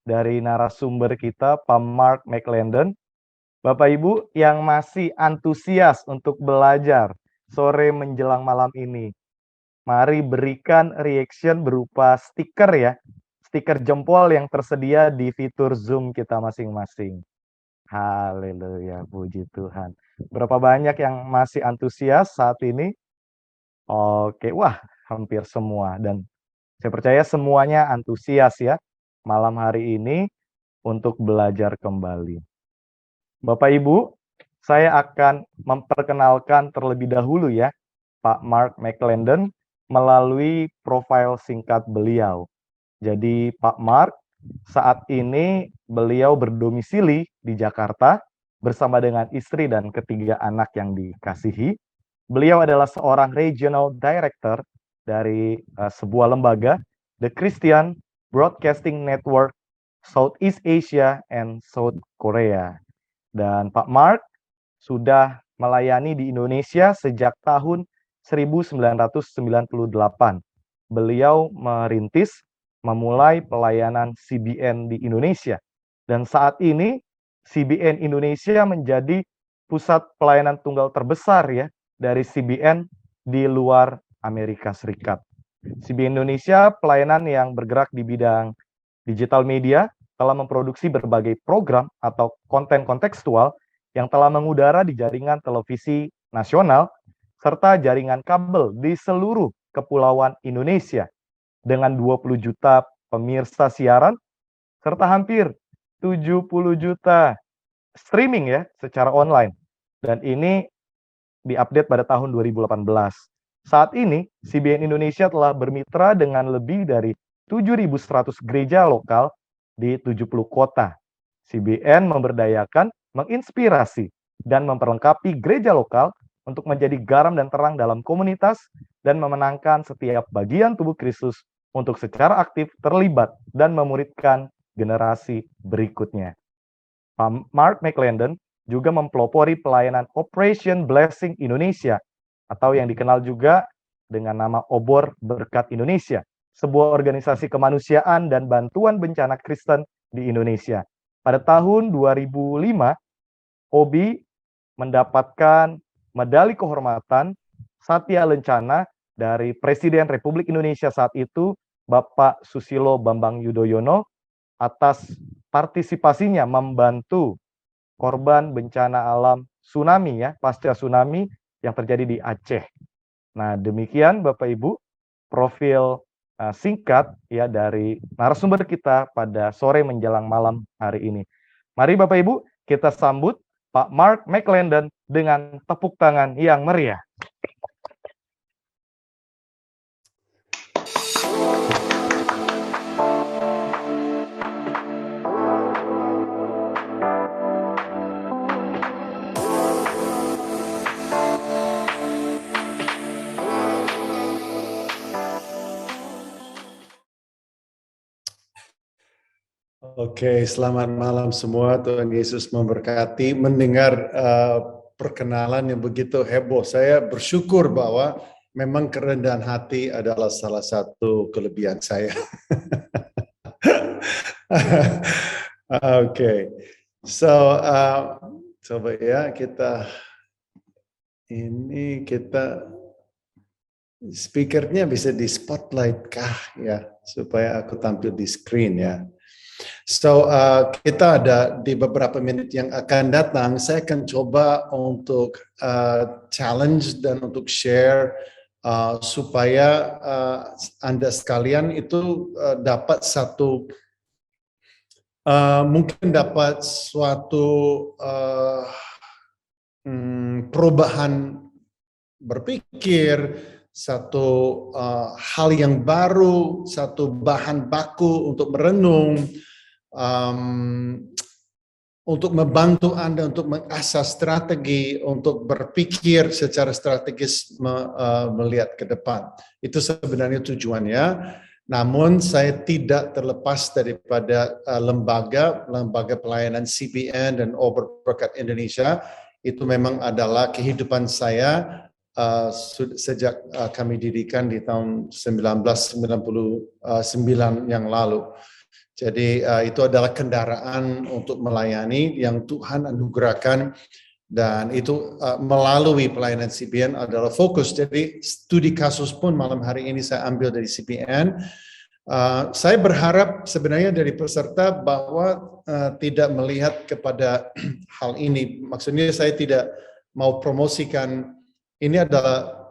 dari narasumber kita, Pak Mark McClendon. Bapak Ibu yang masih antusias untuk belajar sore menjelang malam ini, mari berikan reaction berupa stiker ya, stiker jempol yang tersedia di fitur Zoom kita masing-masing. Haleluya, puji Tuhan. Berapa banyak yang masih antusias saat ini? Oke, wah hampir semua. Dan saya percaya semuanya antusias ya malam hari ini untuk belajar kembali. Bapak Ibu, saya akan memperkenalkan terlebih dahulu ya Pak Mark McClendon melalui profil singkat beliau. Jadi Pak Mark saat ini beliau berdomisili di Jakarta bersama dengan istri dan ketiga anak yang dikasihi. Beliau adalah seorang regional director dari sebuah lembaga, The Christian Broadcasting Network Southeast Asia and South Korea. Dan Pak Mark sudah melayani di Indonesia sejak tahun 1998. Beliau merintis memulai pelayanan CBN di Indonesia. Dan saat ini CBN Indonesia menjadi pusat pelayanan tunggal terbesar ya dari CBN di luar Amerika Serikat. CBN Indonesia pelayanan yang bergerak di bidang digital media telah memproduksi berbagai program atau konten kontekstual yang telah mengudara di jaringan televisi nasional serta jaringan kabel di seluruh kepulauan Indonesia dengan 20 juta pemirsa siaran serta hampir 70 juta streaming ya secara online. Dan ini diupdate pada tahun 2018. Saat ini CBN Indonesia telah bermitra dengan lebih dari 7.100 gereja lokal di 70 kota. CBN memberdayakan, menginspirasi, dan memperlengkapi gereja lokal untuk menjadi garam dan terang dalam komunitas dan memenangkan setiap bagian tubuh Kristus untuk secara aktif terlibat dan memuridkan generasi berikutnya. Pak Mark McClendon juga mempelopori pelayanan Operation Blessing Indonesia atau yang dikenal juga dengan nama Obor Berkat Indonesia, sebuah organisasi kemanusiaan dan bantuan bencana Kristen di Indonesia. Pada tahun 2005, OBI mendapatkan medali kehormatan Satya Lencana dari Presiden Republik Indonesia saat itu, Bapak Susilo Bambang Yudhoyono, atas partisipasinya membantu korban bencana alam tsunami ya, pasca tsunami yang terjadi di Aceh. Nah, demikian Bapak Ibu profil singkat ya dari narasumber kita pada sore menjelang malam hari ini. Mari Bapak Ibu kita sambut Pak Mark McClendon dengan tepuk tangan yang meriah. Oke, selamat malam semua. Tuhan Yesus memberkati. Mendengar perkenalan yang begitu heboh, saya bersyukur bahwa memang kerendahan hati adalah salah satu kelebihan saya. Oke, so coba ya kita speakernya bisa di spotlight kah ya supaya aku tampil di screen ya. So kita ada di beberapa menit yang akan datang, saya akan coba untuk challenge dan untuk share supaya Anda sekalian itu dapat mungkin dapat suatu perubahan berpikir, satu hal yang baru, satu bahan baku untuk merenung, untuk membantu Anda untuk mengasah strategi, untuk berpikir secara strategis melihat ke depan. Itu sebenarnya tujuannya. Namun saya tidak terlepas daripada lembaga pelayanan CBN dan Obor Berkat Indonesia. Itu memang adalah kehidupan saya sejak kami dirikan di tahun 1999 yang lalu. Jadi itu adalah kendaraan untuk melayani yang Tuhan anugerahkan, dan itu melalui pelayanan CBN adalah fokus. Jadi studi kasus pun malam hari ini saya ambil dari CBN. Saya berharap sebenarnya dari peserta bahwa tidak melihat kepada hal ini. Maksudnya saya tidak mau promosikan, ini adalah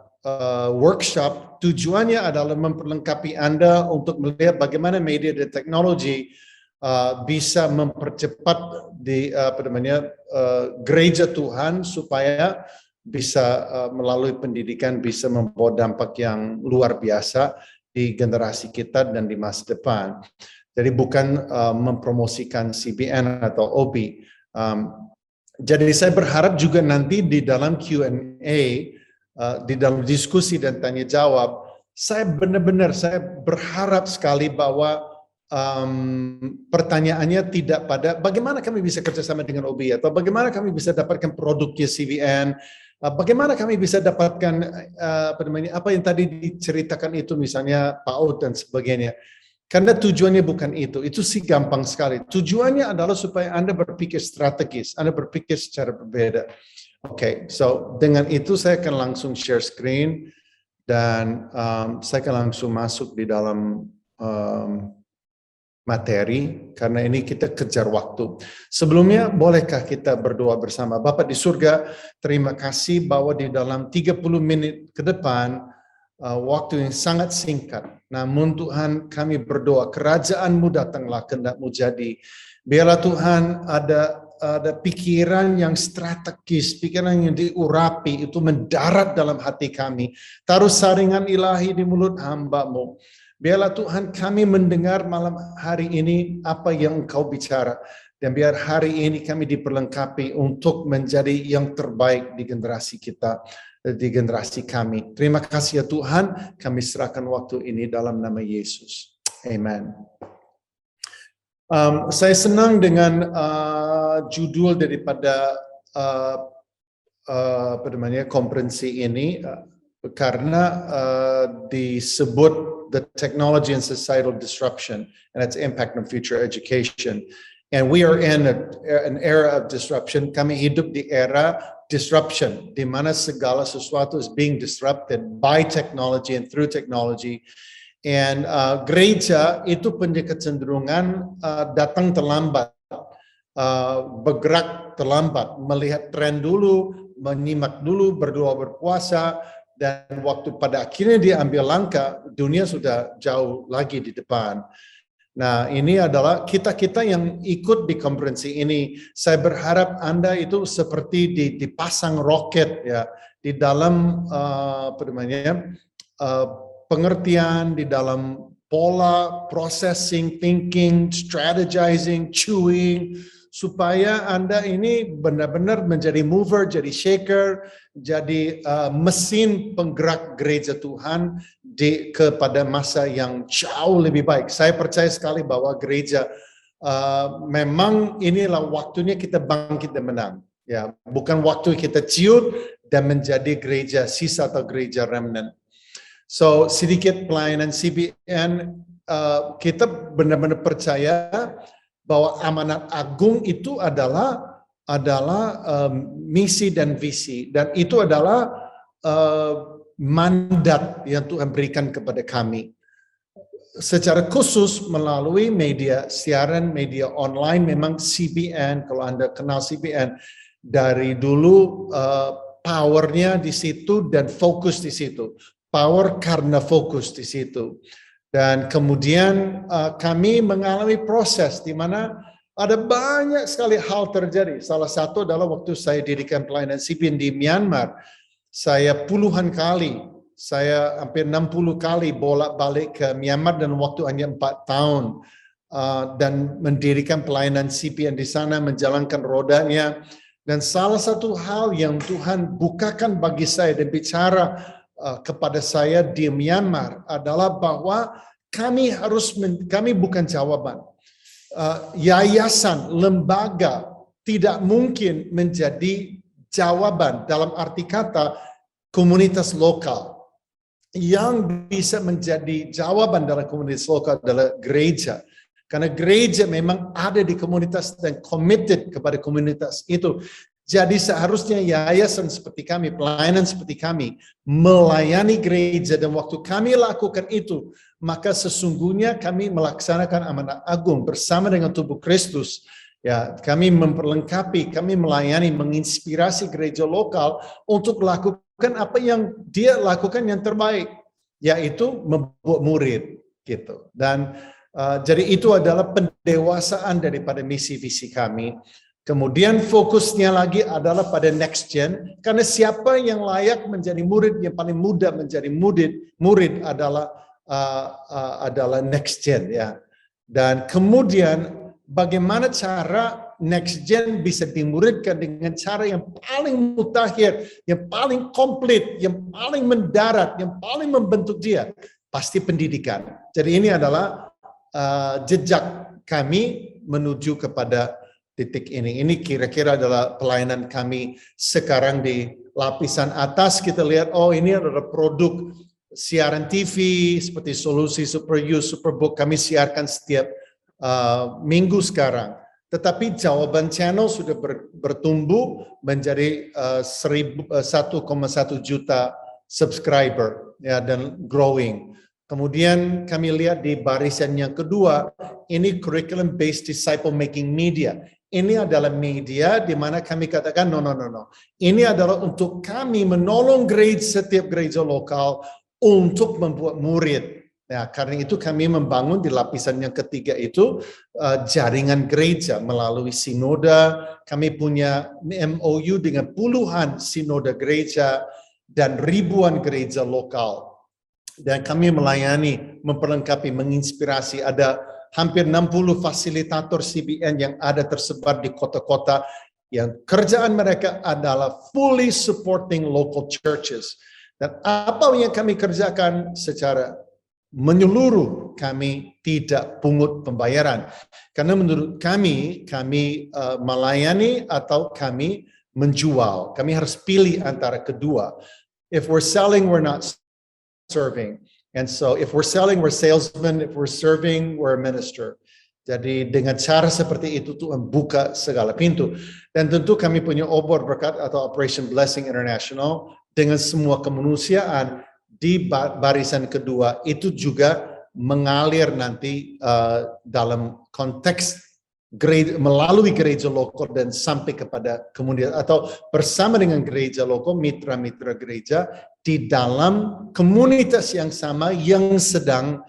workshop. Tujuannya adalah memperlengkapi Anda untuk melihat bagaimana media dan teknologi bisa mempercepat gereja Tuhan supaya bisa melalui pendidikan bisa membawa dampak yang luar biasa di generasi kita dan di masa depan. Jadi bukan mempromosikan CBN atau OB. Jadi saya berharap juga nanti di dalam Q&A, di dalam diskusi dan tanya jawab, saya benar-benar berharap sekali bahwa pertanyaannya tidak pada bagaimana kami bisa kerjasama dengan OB, atau bagaimana kami bisa dapatkan produknya CBN, bagaimana kami bisa dapatkan apa yang tadi diceritakan itu, misalnya PAUD dan sebagainya. Karena tujuannya bukan itu sih gampang sekali. Tujuannya adalah supaya Anda berpikir strategis, Anda berpikir secara berbeda. Oke, so dengan itu saya akan langsung share screen, dan saya akan langsung masuk di dalam materi, karena ini kita kejar waktu. Sebelumnya, bolehkah kita berdoa bersama? Bapa di surga, terima kasih bahwa di dalam 30 menit ke depan, waktu yang sangat singkat, namun Tuhan kami berdoa, kerajaan-Mu datanglah, kehendak-Mu jadi. Biarlah Tuhan ada pikiran yang strategis, pikiran yang diurapi, itu mendarat dalam hati kami. Taruh saringan ilahi di mulut hamba-Mu. Biarlah Tuhan kami mendengar malam hari ini apa yang Engkau bicara. Dan biar hari ini kami diperlengkapi untuk menjadi yang terbaik di generasi kita, di generasi kami. Terima kasih ya Tuhan, kami serahkan waktu ini dalam nama Yesus. Amen. Saya senang dengan judul daripada konferensi ini, karena disebut the technology and societal disruption and its impact on future education. And we are in an era of disruption. Kami hidup di era disruption, di mana segala sesuatu is being disrupted by technology and through technology. And gereja itu punya kecenderungan datang terlambat, bergerak terlambat, melihat tren dulu, menyimak dulu, berdoa berpuasa, dan waktu pada akhirnya dia ambil langkah, dunia sudah jauh lagi di depan. Nah, ini adalah kita-kita yang ikut di konferensi ini. Saya berharap Anda itu seperti dipasang roket ya, di dalam pengertian, di dalam pola processing, thinking, strategizing, chewing, supaya Anda ini benar-benar menjadi mover, jadi shaker, jadi mesin penggerak gereja Tuhan kepada masa yang jauh lebih baik. Saya percaya sekali bahwa gereja memang inilah waktunya kita bangkit dan menang. Ya, bukan waktu kita ciut dan menjadi gereja sisa atau gereja remnant. So sedikit pelayanan CBN, kita benar-benar percaya bahwa amanat agung itu adalah misi dan visi, dan itu adalah mandat yang Tuhan berikan kepada kami. Secara khusus melalui media siaran, media online, memang CBN, kalau Anda kenal CBN, dari dulu powernya di situ dan fokus di situ. Power karena fokus di situ. Dan kemudian kami mengalami proses di mana ada banyak sekali hal terjadi. Salah satu adalah waktu saya dirikan pelayanan CBN di Myanmar. Saya puluhan kali, saya hampir 60 kali bolak-balik ke Myanmar dan waktu hanya 4 tahun. Dan mendirikan pelayanan CBN di sana, menjalankan rodanya. Dan salah satu hal yang Tuhan bukakan bagi saya dan bicara kepada saya di Myanmar adalah bahwa kami bukan jawaban. Yayasan, lembaga tidak mungkin menjadi jawaban, dalam arti kata komunitas lokal. Yang bisa menjadi jawaban dalam komunitas lokal adalah gereja. Karena gereja memang ada di komunitas dan committed kepada komunitas itu. Jadi seharusnya yayasan seperti kami, pelayanan seperti kami, melayani gereja, dan waktu kami lakukan itu, maka sesungguhnya kami melaksanakan amanat agung bersama dengan tubuh Kristus. Ya, kami memperlengkapi, kami melayani, menginspirasi gereja lokal untuk melakukan apa yang dia lakukan yang terbaik, yaitu membuat murid, gitu. Dan jadi itu adalah pendewasaan daripada misi visi kami. Kemudian fokusnya lagi adalah pada next gen, karena siapa yang layak menjadi murid, yang paling mudah menjadi murid adalah next gen, ya. Dan kemudian bagaimana cara next gen bisa dimuridkan dengan cara yang paling mutakhir, yang paling komplit, yang paling mendarat, yang paling membentuk dia, pasti pendidikan. Jadi ini adalah jejak kami menuju kepada titik ini. Ini kira-kira adalah pelayanan kami sekarang di lapisan atas. Kita lihat, oh ini adalah produk siaran TV seperti Solusi, Super You, Superbook. Kami siarkan setiap minggu sekarang. Tetapi Jawaban Channel sudah bertumbuh menjadi 1,1 juta subscriber, ya, dan growing. Kemudian kami lihat di barisan yang kedua, ini curriculum based disciple making media. Ini adalah media di mana kami katakan no. Ini adalah untuk kami menolong setiap gereja lokal untuk membuat murid. Nah, karena itu kami membangun di lapisan yang ketiga itu jaringan gereja melalui sinoda. Kami punya MOU dengan puluhan sinoda gereja dan ribuan gereja lokal. Dan kami melayani, memperlengkapi, menginspirasi. Ada hampir 60 fasilitator CBN yang ada tersebar di kota-kota yang kerjaan mereka adalah fully supporting local churches. Dan apa yang kami kerjakan secara menyeluruh, kami tidak pungut pembayaran. Karena menurut kami melayani atau kami menjual. Kami harus pilih antara kedua. If we're selling, we're not serving. And so if we're selling, we're salesmen. If we're serving, we're a minister. Jadi dengan cara seperti itu Tuhan buka segala pintu. Dan tentu kami punya obor berkat atau Operation Blessing International dengan semua kemanusiaan di barisan kedua itu juga mengalir nanti dalam konteks melalui gereja lokal dan sampai kepada kemudian atau bersama dengan gereja lokal, mitra-mitra gereja di dalam komunitas yang sama yang sedang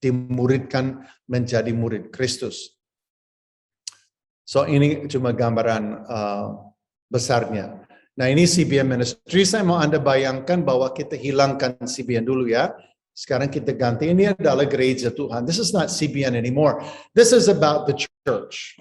dimuridkan menjadi murid Kristus. So ini cuma gambaran besarnya. Nah ini CBN Ministry, saya mau Anda bayangkan bahwa kita hilangkan CBN dulu ya. Sekarang kita ganti, ini adalah gereja Tuhan. This is not CBN anymore. This is about the church.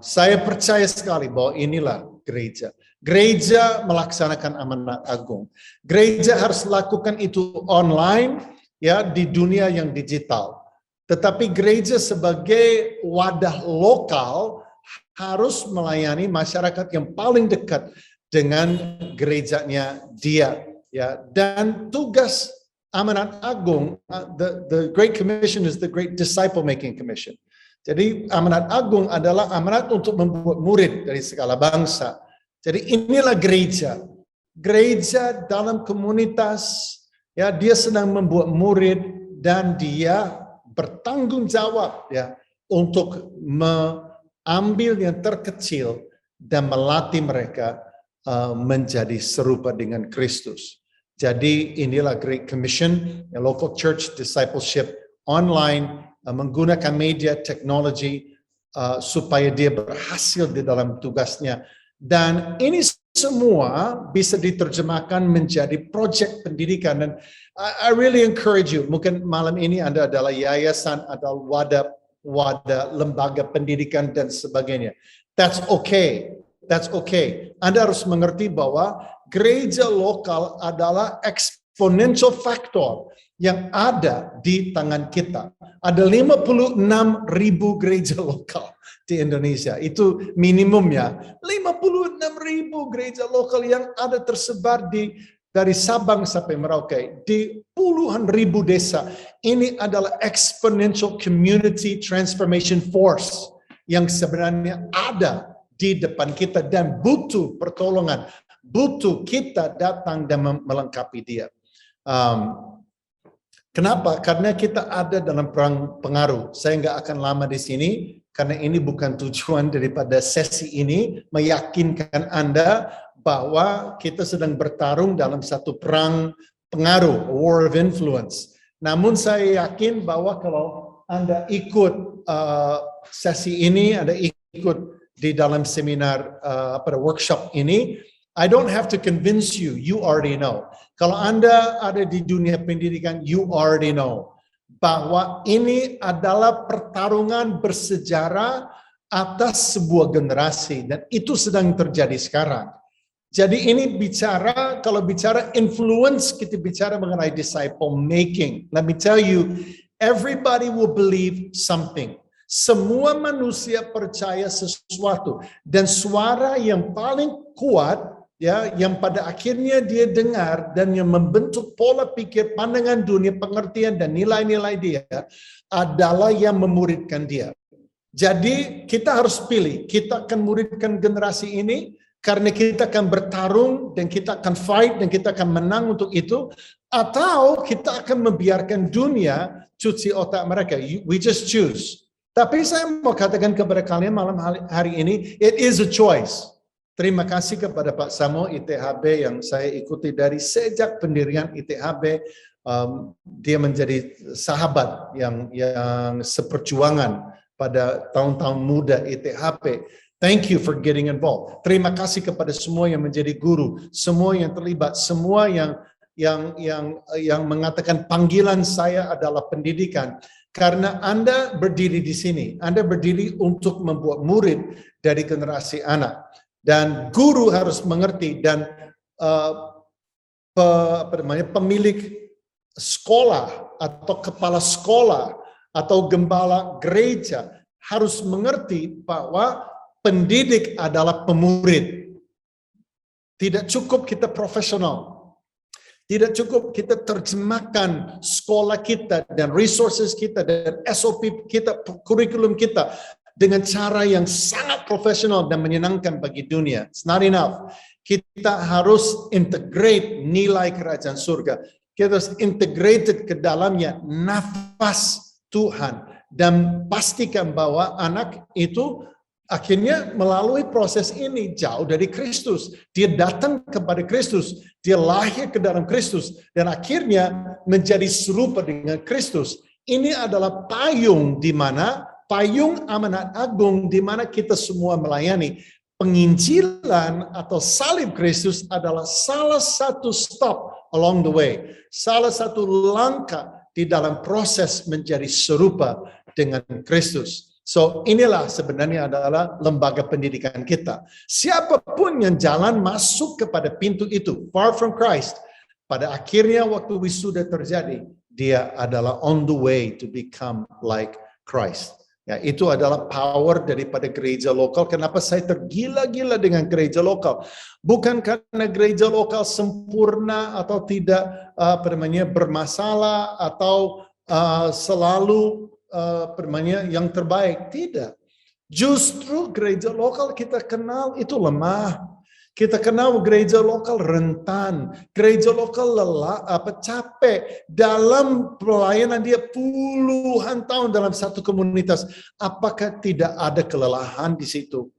Saya percaya sekali bahwa inilah gereja. Gereja melaksanakan amanat agung. Gereja harus lakukan itu online, ya, di dunia yang digital. Tetapi gereja sebagai wadah lokal harus melayani masyarakat yang paling dekat dengan gerejanya dia, ya. Dan tugas amanat agung, the Great Commission is the Great Disciple Making Commission. Jadi amanat agung adalah amanat untuk membuat murid dari segala bangsa. Jadi inilah gereja. Gereja dalam komunitas, ya, dia sedang membuat murid dan dia bertanggung jawab, ya, untuk mengambil yang terkecil dan melatih mereka menjadi serupa dengan Kristus. Jadi inilah Great Commission, local church discipleship online, menggunakan media teknologi supaya dia berhasil di dalam tugasnya. Dan ini semua bisa diterjemahkan menjadi proyek pendidikan. Dan I really encourage you, mungkin malam ini Anda adalah yayasan, adalah wadah lembaga pendidikan dan sebagainya. That's okay. That's okay. Anda harus mengerti bahwa gereja lokal adalah exponential factor yang ada di tangan kita. Ada 56.000 gereja lokal di Indonesia. Itu minimumnya. 56.000 gereja lokal yang ada tersebar di dari Sabang sampai Merauke, di puluhan ribu desa. Ini adalah exponential community transformation force yang sebenarnya ada di depan kita dan butuh pertolongan, butuh kita datang dan melengkapi dia. Kenapa? Karena kita ada dalam perang pengaruh. Saya nggak akan lama di sini, karena ini bukan tujuan daripada sesi ini, meyakinkan Anda bahwa kita sedang bertarung dalam satu perang pengaruh, war of influence. Namun saya yakin bahwa kalau Anda ikut sesi ini, Anda ikut di dalam seminar pada workshop ini, I don't have to convince you, you already know. Kalau Anda ada di dunia pendidikan, you already know bahwa ini adalah pertarungan bersejarah atas sebuah generasi, dan itu sedang terjadi sekarang. Jadi ini bicara, kalau bicara influence, kita bicara mengenai disciple making. Let me tell you, everybody will believe something. Semua manusia percaya sesuatu, dan suara yang paling kuat, ya, yang pada akhirnya dia dengar dan yang membentuk pola pikir, pandangan dunia, pengertian dan nilai-nilai dia adalah yang memuridkan dia. Jadi kita harus pilih, kita akan muridkan generasi ini karena kita akan bertarung dan kita akan fight dan kita akan menang untuk itu, atau kita akan membiarkan dunia cuci otak mereka. We just choose. Tapi saya mau katakan kepada kalian malam hari ini, it is a choice. Terima kasih kepada Pak Samo ITHB yang saya ikuti dari sejak pendirian ITHB. Dia menjadi sahabat yang seperjuangan pada tahun-tahun muda ITHB. Thank you for getting involved. Terima kasih kepada semua yang menjadi guru, semua yang terlibat, semua yang mengatakan panggilan saya adalah pendidikan. Karena Anda berdiri di sini, Anda berdiri untuk membuat murid dari generasi anak. Dan guru harus mengerti, dan pemilik sekolah atau kepala sekolah atau gembala gereja harus mengerti bahwa pendidik adalah pemurid. Tidak cukup kita profesional. Tidak cukup kita terjemahkan sekolah kita dan resources kita dan SOP kita, kurikulum kita dengan cara yang sangat profesional dan menyenangkan bagi dunia. It's not enough. Kita harus integrate nilai kerajaan surga. Kita harus integrated ke dalamnya nafas Tuhan. Dan pastikan bahwa anak itu akhirnya melalui proses ini jauh dari Kristus. Dia datang kepada Kristus. Dia lahir ke dalam Kristus. Dan akhirnya menjadi serupa dengan Kristus. Ini adalah payung di mana payung amanat agung di mana kita semua melayani. Penginjilan atau salib Kristus adalah salah satu stop along the way. Salah satu langkah di dalam proses menjadi serupa dengan Kristus. So inilah sebenarnya adalah lembaga pendidikan kita. Siapapun yang jalan masuk kepada pintu itu, far from Christ, pada akhirnya waktu wisuda terjadi, dia adalah on the way to become like Christ. Ya, itu adalah power daripada gereja lokal. Kenapa saya tergila-gila dengan gereja lokal? Bukan karena gereja lokal sempurna atau tidak bermasalah atau selalu yang terbaik. Tidak. Justru gereja lokal kita kenal itu lemah. Kita kenal gereja lokal rentan, gereja lokal lelah, capek dalam pelayanan dia puluhan tahun dalam satu komunitas. Apakah tidak ada kelelahan di situ?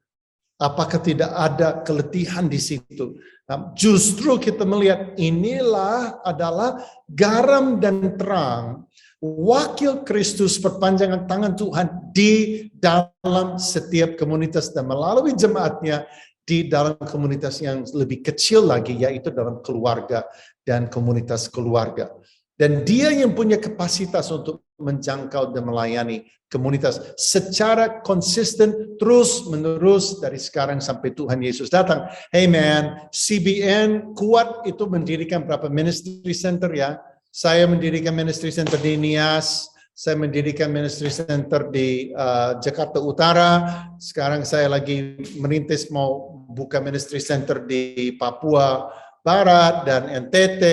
Apakah tidak ada keletihan di situ? Nah, justru kita melihat inilah adalah garam dan terang, wakil Kristus, perpanjangan tangan Tuhan di dalam setiap komunitas dan melalui jemaatnya di dalam komunitas yang lebih kecil lagi, yaitu dalam keluarga dan komunitas keluarga. Dan dia yang punya kapasitas untuk menjangkau dan melayani komunitas secara konsisten terus-menerus dari sekarang sampai Tuhan Yesus datang. Hey man, CBN kuat itu mendirikan berapa ministry center ya? Saya mendirikan ministry center di Nias, saya mendirikan ministry center di Jakarta Utara. Sekarang saya lagi merintis mau buka ministry center di Papua. Barat dan NTT.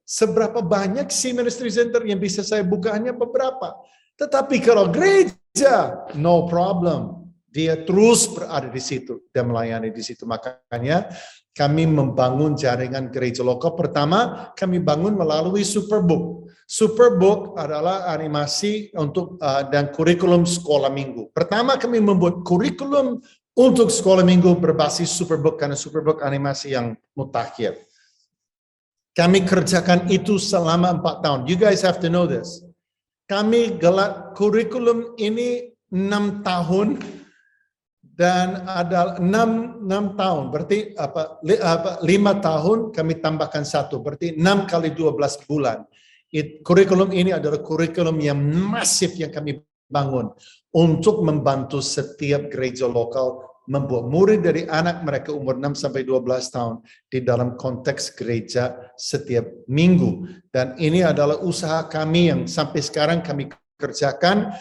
Seberapa banyak sih ministry center yang bisa saya buka? Hanya beberapa. Tetapi kalau gereja, no problem. Dia terus berada di situ dan melayani di situ. Makanya kami membangun jaringan gereja lokal. Pertama, kami bangun melalui Superbook. Superbook adalah animasi untuk dan kurikulum sekolah minggu. Pertama, kami membuat kurikulum untuk sekolah minggu berbasis Superbook karena Superbook animasi yang mutakhir. Kami kerjakan itu selama 4 tahun. You guys have to know this. Kami gelar kurikulum ini 6 tahun dan ada 6 tahun. Berarti 5 tahun kami tambahkan 1. Berarti 6 kali 12 bulan. Kurikulum ini adalah kurikulum yang masif yang kami bangun untuk membantu setiap gereja lokal membuat murid dari anak mereka umur 6 sampai 12 tahun di dalam konteks gereja setiap minggu. Dan ini adalah usaha kami yang sampai sekarang kami kerjakan.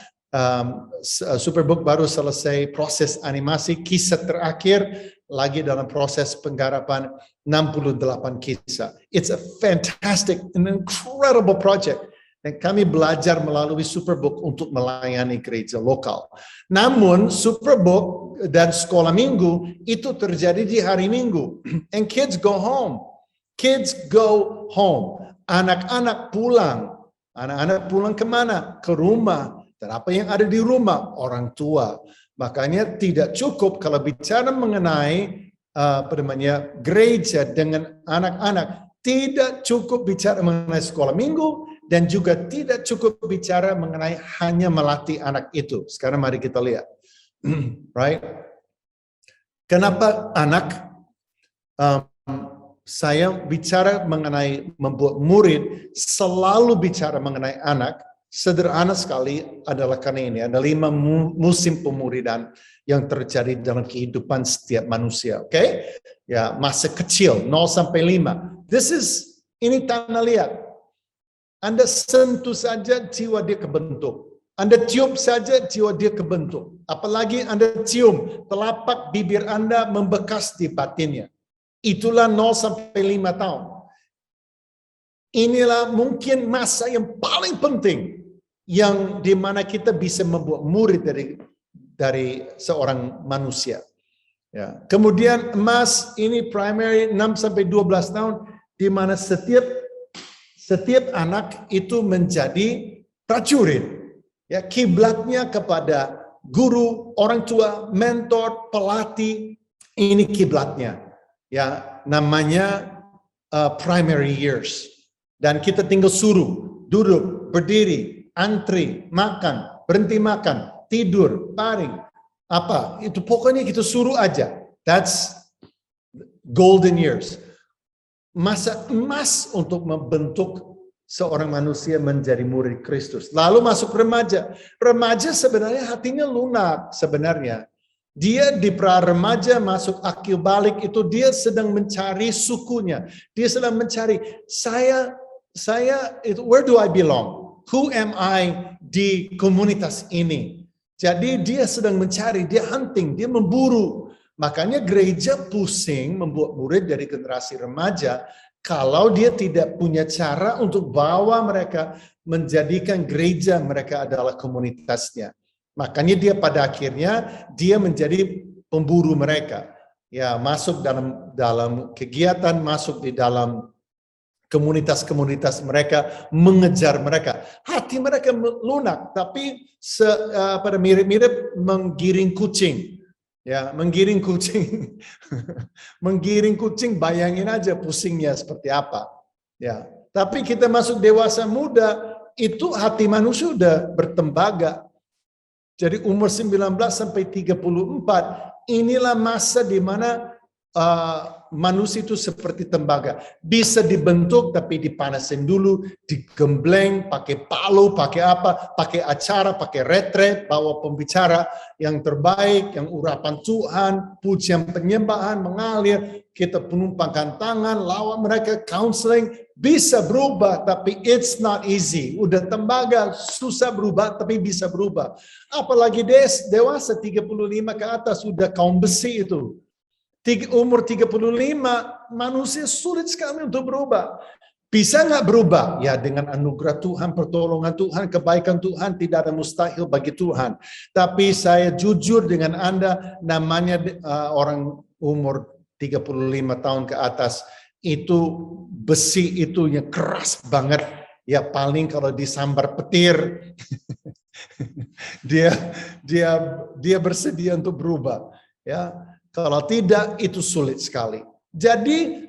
Superbook baru selesai proses animasi, kisah terakhir lagi dalam proses penggarapan 68 kisah. It's a fantastic, an incredible project. Dan kami belajar melalui Superbook untuk melayani gereja lokal. Namun Superbook dan sekolah minggu itu terjadi di hari Minggu. And kids go home. Kids go home. Anak-anak pulang. Anak-anak pulang kemana? Ke rumah. Dan apa yang ada di rumah? Orang tua. Makanya tidak cukup kalau bicara mengenai gereja dengan anak-anak. Tidak cukup bicara mengenai sekolah minggu. Dan juga tidak cukup bicara mengenai hanya melatih anak itu. Sekarang mari kita lihat. Right? Kenapa anak? Saya bicara mengenai membuat murid, selalu bicara mengenai anak. Sederhana sekali adalah karena ini. Ada 5 musim pemuridan yang terjadi dalam kehidupan setiap manusia. Oke? Ya, masa kecil 0 sampai 5. Ini tanda lihat. Anda sentuh saja jiwa dia kebentuk. Anda tiup saja jiwa dia kebentuk. Apalagi Anda cium, telapak bibir Anda membekas di batinnya. Itulah 0 sampai 5 tahun. Inilah mungkin masa yang paling penting yang dimana kita bisa membuat murid dari seorang manusia. Ya. Kemudian emas ini primary 6 sampai 12 tahun di mana setiap anak itu menjadi prajurit. Ya, kiblatnya kepada guru, orang tua, mentor, pelatih. Ini kiblatnya. Ya, namanya primary years. Dan kita tinggal suruh, duduk, berdiri, antri, makan, berhenti makan, tidur, baring. Apa? Itu pokoknya kita suruh aja. That's golden years. Masa emas untuk membentuk seorang manusia menjadi murid Kristus. Lalu masuk remaja. Remaja sebenarnya hatinya lunak sebenarnya. Dia di pra remaja masuk akil balik itu dia sedang mencari sukunya. Dia sedang mencari saya where do I belong? Who am I di komunitas ini? Jadi dia sedang mencari, dia hunting, dia memburu. Makanya gereja pusing membuat murid dari generasi remaja kalau dia tidak punya cara untuk bawa mereka menjadikan gereja mereka adalah komunitasnya. Makanya dia pada akhirnya dia menjadi pemburu mereka. Ya, masuk dalam kegiatan, masuk di dalam komunitas-komunitas mereka, mengejar mereka. Hati mereka lunak, tapi pada mirip-mirip menggiring kucing. Ya, menggiring kucing. Menggiring kucing, bayangin aja pusingnya seperti apa. Ya, tapi kita masuk dewasa muda, itu hati manusia sudah bertembaga. Jadi umur 19 sampai 34, inilah masa di mana manusia itu seperti tembaga. Bisa dibentuk tapi dipanasin dulu, digembleng, pakai palu, pakai apa, pakai acara, pakai retret, bawa pembicara yang terbaik, yang urapan Tuhan, pujian penyembahan mengalir, kita penumpangkan tangan, lawan mereka, counseling, bisa berubah tapi it's not easy. Udah tembaga, susah berubah tapi bisa berubah. Apalagi dewasa 35 ke atas, udah kaum besi itu. Umur 35 manusia sulit sekali untuk berubah. Bisa nggak berubah? Ya dengan anugerah Tuhan, pertolongan Tuhan, kebaikan Tuhan, tidak ada mustahil bagi Tuhan. Tapi saya jujur dengan Anda, namanya orang umur 35 tahun ke atas, itu besi itu yang keras banget. Ya paling kalau disambar petir, dia bersedia untuk berubah. Ya, kalau tidak itu sulit sekali. Jadi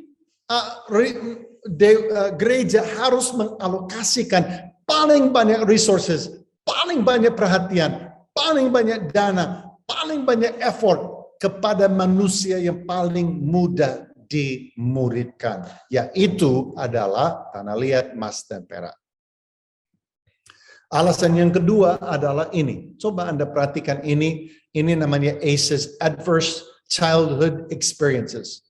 gereja harus mengalokasikan paling banyak resources, paling banyak perhatian, paling banyak dana, paling banyak effort kepada manusia yang paling mudah dimuridkan, yaitu adalah tanah liat, emas, dan perak. Alasan yang kedua adalah ini. Coba Anda perhatikan ini namanya ACEs, Adverse Childhood Experiences.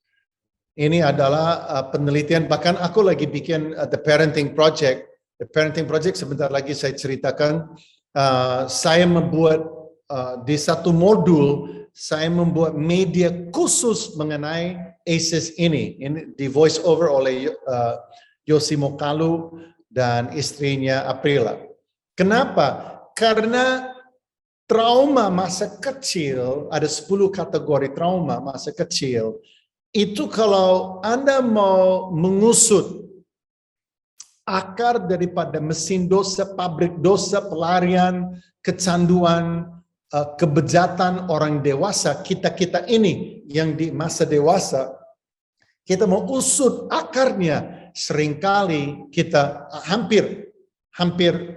Ini adalah penelitian, bahkan aku lagi bikin The Parenting Project. The Parenting Project sebentar lagi saya ceritakan. Saya membuat di satu modul, saya membuat media khusus mengenai ACEs ini di voice over oleh Yosi Mokalu dan istrinya Aprila. Kenapa? Karena trauma masa kecil, ada 10 kategori trauma masa kecil. Itu kalau Anda mau mengusut akar daripada mesin dosa, pabrik dosa, pelarian, kecanduan, kebejatan orang dewasa, kita ini yang di masa dewasa, kita mau usut akarnya, seringkali kita hampir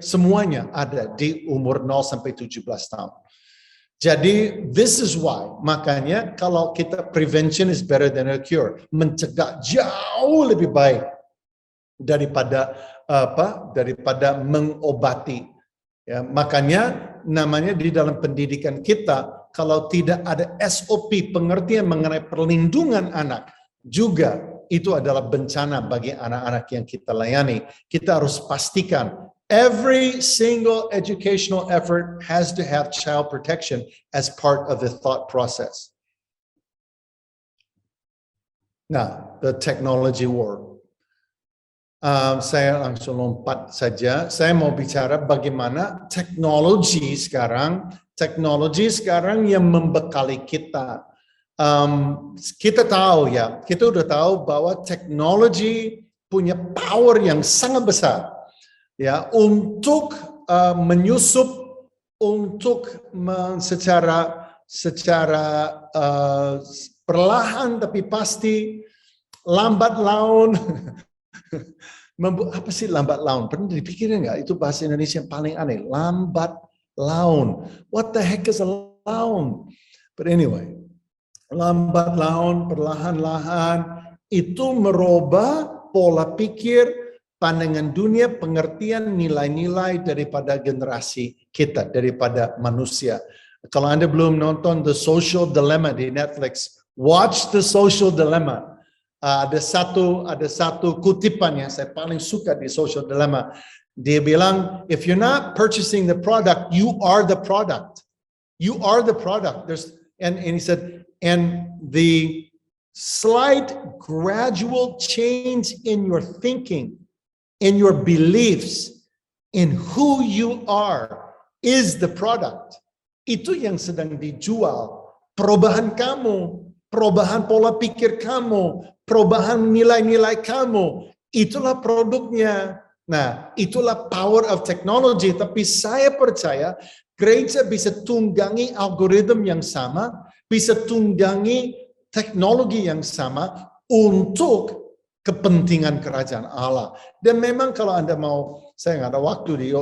semuanya ada di umur 0 sampai 17 tahun. Jadi this is why, makanya kalau kita prevention is better than a cure, mencegah jauh lebih baik daripada mengobati. Ya, makanya namanya di dalam pendidikan kita, kalau tidak ada SOP, pengertian mengenai perlindungan anak, juga itu adalah bencana bagi anak-anak yang kita layani. Kita harus pastikan every single educational effort has to have child protection as part of the thought process. Nah, the technology war. Saya langsung lompat saja. Saya mau bicara bagaimana teknologi sekarang yang membekali kita. Kita tahu ya, kita udah tahu bahwa teknologi punya power yang sangat besar. Ya, untuk menyusup, untuk secara perlahan tapi pasti, lambat laun. Apa sih lambat laun? Pernah dipikirin nggak? Itu bahasa Indonesia yang paling aneh. Lambat laun. What the heck is a laun? But anyway, lambat laun, perlahan-lahan itu merubah pola pikir, pandangan dunia, pengertian, nilai-nilai daripada generasi kita, daripada manusia. Kalau Anda belum nonton The Social Dilemma di Netflix, watch The Social Dilemma. Ada satu kutipan yang saya paling suka di Social Dilemma. Dia bilang, if you're not purchasing the product, you are the product. You are the product. And he said, and the slight gradual change in your thinking, in your beliefs, in who you are, is the product. Itu yang sedang dijual. Perubahan kamu, perubahan pola pikir kamu, perubahan nilai-nilai kamu, itulah produknya. Nah, itulah power of technology. Tapi saya percaya gereja bisa tunggangi algoritma yang sama, bisa tunggangi teknologi yang sama untuk kepentingan kerajaan Allah. Dan memang kalau Anda mau, saya nggak ada waktu di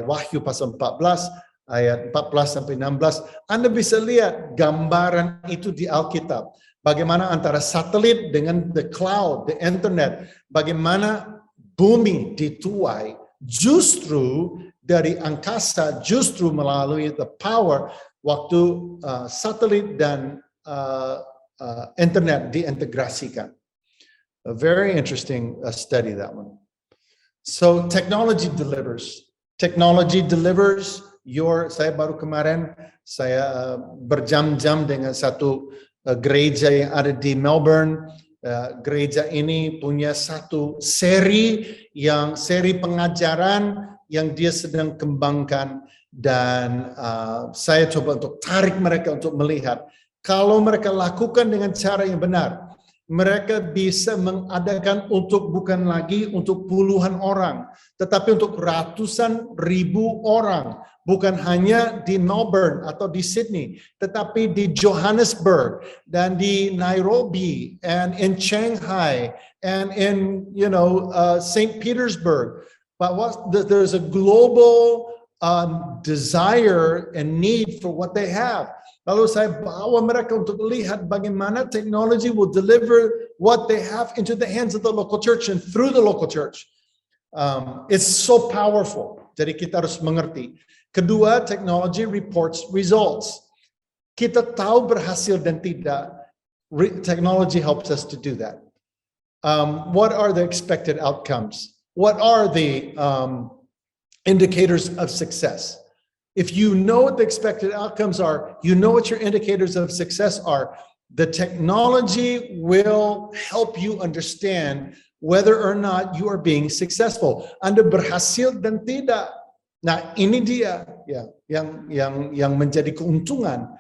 Wahyu pasal 14, ayat 14 sampai 16, Anda bisa lihat gambaran itu di Alkitab. Bagaimana antara satelit dengan the cloud, the internet, bagaimana bumi dituai justru dari angkasa, justru melalui the power waktu satelit dan internet diintegrasikan. A very interesting study, that one. So technology delivers. Technology delivers saya baru kemarin, saya berjam-jam dengan satu gereja yang ada di Melbourne. gereja ini punya satu seri pengajaran yang dia sedang kembangkan, dan saya coba untuk tarik mereka untuk melihat kalau mereka lakukan dengan cara yang benar, mereka bisa mengadakan bukan lagi untuk puluhan orang, tetapi untuk ratusan ribu orang. Bukan hanya di Melbourne atau di Sydney, tetapi di Johannesburg dan di Nairobi and in Shanghai and in St. Petersburg. But there's a global desire and need for what they have. Lalu saya bawa mereka untuk lihat bagaimana technology will deliver what they have into the hands of the local church and through the local church. It's so powerful. Jadi kita harus mengerti. Kedua, technology reports results. Kita tahu berhasil dan tidak. Technology helps us to do that. What are the expected outcomes? What are the indicators of success? If you know what the expected outcomes are, you know what your indicators of success are, the technology will help you understand whether or not you are being successful. Anda berhasil dan tidak. Nah, ini dia yang menjadi keuntungan.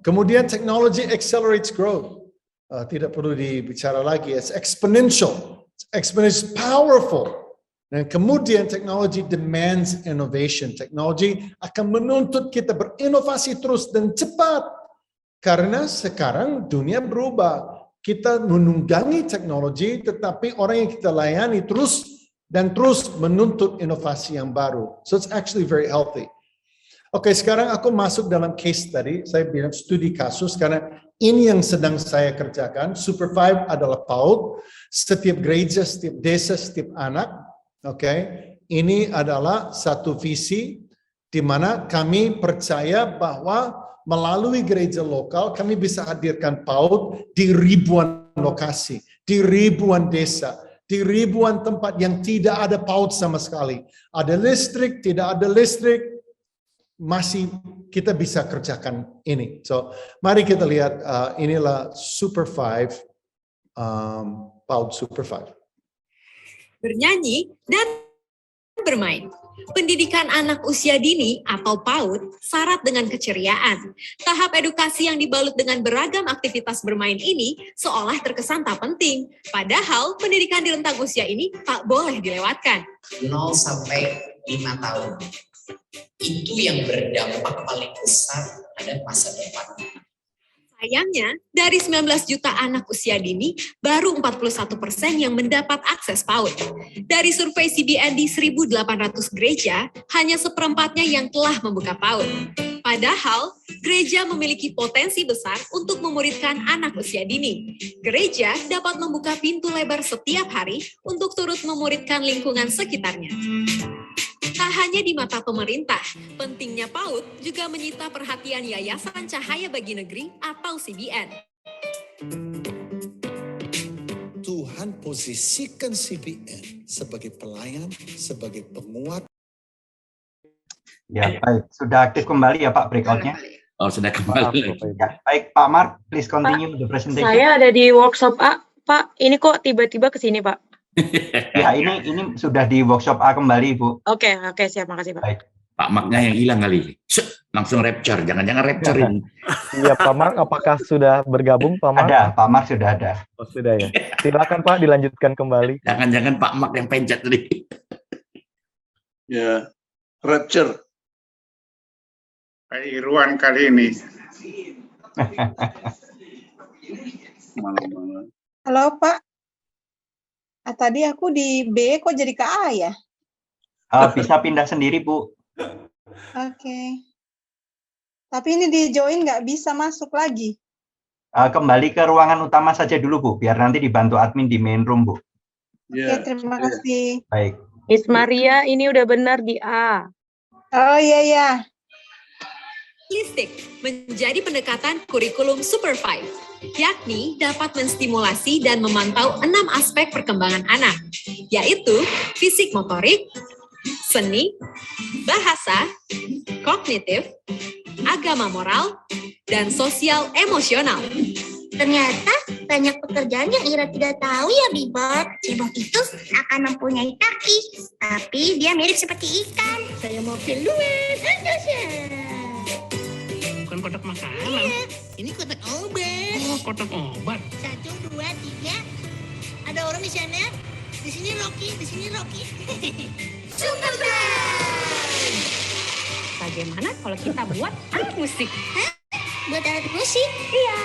Kemudian technology accelerates growth. Tidak perlu dibicara lagi. It's exponential. It's powerful. Dan kemudian technology demands innovation. Technology akan menuntut kita berinovasi terus dan cepat. Karena sekarang dunia berubah. Kita menunggangi teknologi, tetapi orang yang kita layani terus menuntut inovasi yang baru. So it's actually very healthy. Oke, sekarang aku masuk dalam case tadi. Saya bilang studi kasus karena ini yang sedang saya kerjakan. Super 5 adalah PAUD. Setiap gereja, setiap desa, setiap anak. Oke, ini adalah satu visi di mana kami percaya bahwa melalui gereja lokal kami bisa hadirkan PAUD di ribuan lokasi, di ribuan desa, di ribuan tempat yang tidak ada PAUD sama sekali. Ada listrik, tidak ada listrik, masih kita bisa kerjakan ini. So, mari kita lihat, inilah Super 5, PAUD Super 5. Bernyanyi dan bermain. Pendidikan anak usia dini atau PAUD syarat dengan keceriaan. Tahap edukasi yang dibalut dengan beragam aktivitas bermain ini seolah terkesan tak penting. Padahal pendidikan di rentang usia ini tak boleh dilewatkan. 0 sampai 5 tahun. Itu yang berdampak paling besar pada masa depan. Sayangnya, dari 19 juta anak usia dini, baru 41% yang mendapat akses PAUD. Dari survei CBN di 1.800 gereja, hanya seperempatnya yang telah membuka PAUD. Padahal, gereja memiliki potensi besar untuk memuridkan anak usia dini. Gereja dapat membuka pintu lebar setiap hari untuk turut memuridkan lingkungan sekitarnya. Tak hanya di mata pemerintah, pentingnya PAUD juga menyita perhatian Yayasan Cahaya Bagi Negeri atau CBN. Tuhan posisikan CBN sebagai pelayan, sebagai penguat. Ya, baik. Sudah aktif kembali ya Pak breakout-nya? Oh, sudah kembali. Ya, baik Pak Mark, please continue the presentation. Saya ada di workshop A, Pak. Ini kok tiba-tiba ke sini, Pak? Ya, ini sudah di workshop A kembali, Bu. Oke, siap, makasih, Pak. Baik. Pak Marknya yang hilang kali. Langsung rapture, jangan-jangan rapturein. Iya, Pak Mark, apakah sudah bergabung, Pak Mark? Ada, Pak Mark sudah ada. Oh, sudah ya. Silakan Pak, dilanjutkan kembali. Jangan-jangan Pak Mark yang pencet tadi. Ya, rapture. Pak Irwan kali ini. Malam-malam. Halo Pak. Tadi aku di B kok jadi ke A ya? Bisa pindah sendiri, Bu. Oke. Tapi ini di join nggak bisa masuk lagi. Kembali ke ruangan utama saja dulu, Bu. Biar nanti dibantu admin di main room, Bu. Ya, terima kasih. Baik. Miss Maria, ini udah benar di A. Oh iya. Holistik menjadi pendekatan kurikulum Super 5, yakni dapat menstimulasi dan memantau 6 aspek perkembangan anak, yaitu fisik motorik, seni, bahasa, kognitif, agama moral, dan sosial emosional. Ternyata banyak pekerjaan yang Ira tidak tahu ya, Bibot. Cebong itu akan mempunyai kaki, tapi dia mirip seperti ikan. Saya mau keluar. Bukan kotak makanan. Iya, ini kotak obat. Oh, kotak obat. 1, 2, 3. Ada orang di sana. Di sini Rocky, di sini Rocky. Super Band! Bagaimana kalau kita buat alat musik? Hah? Buat alat musik? Iya.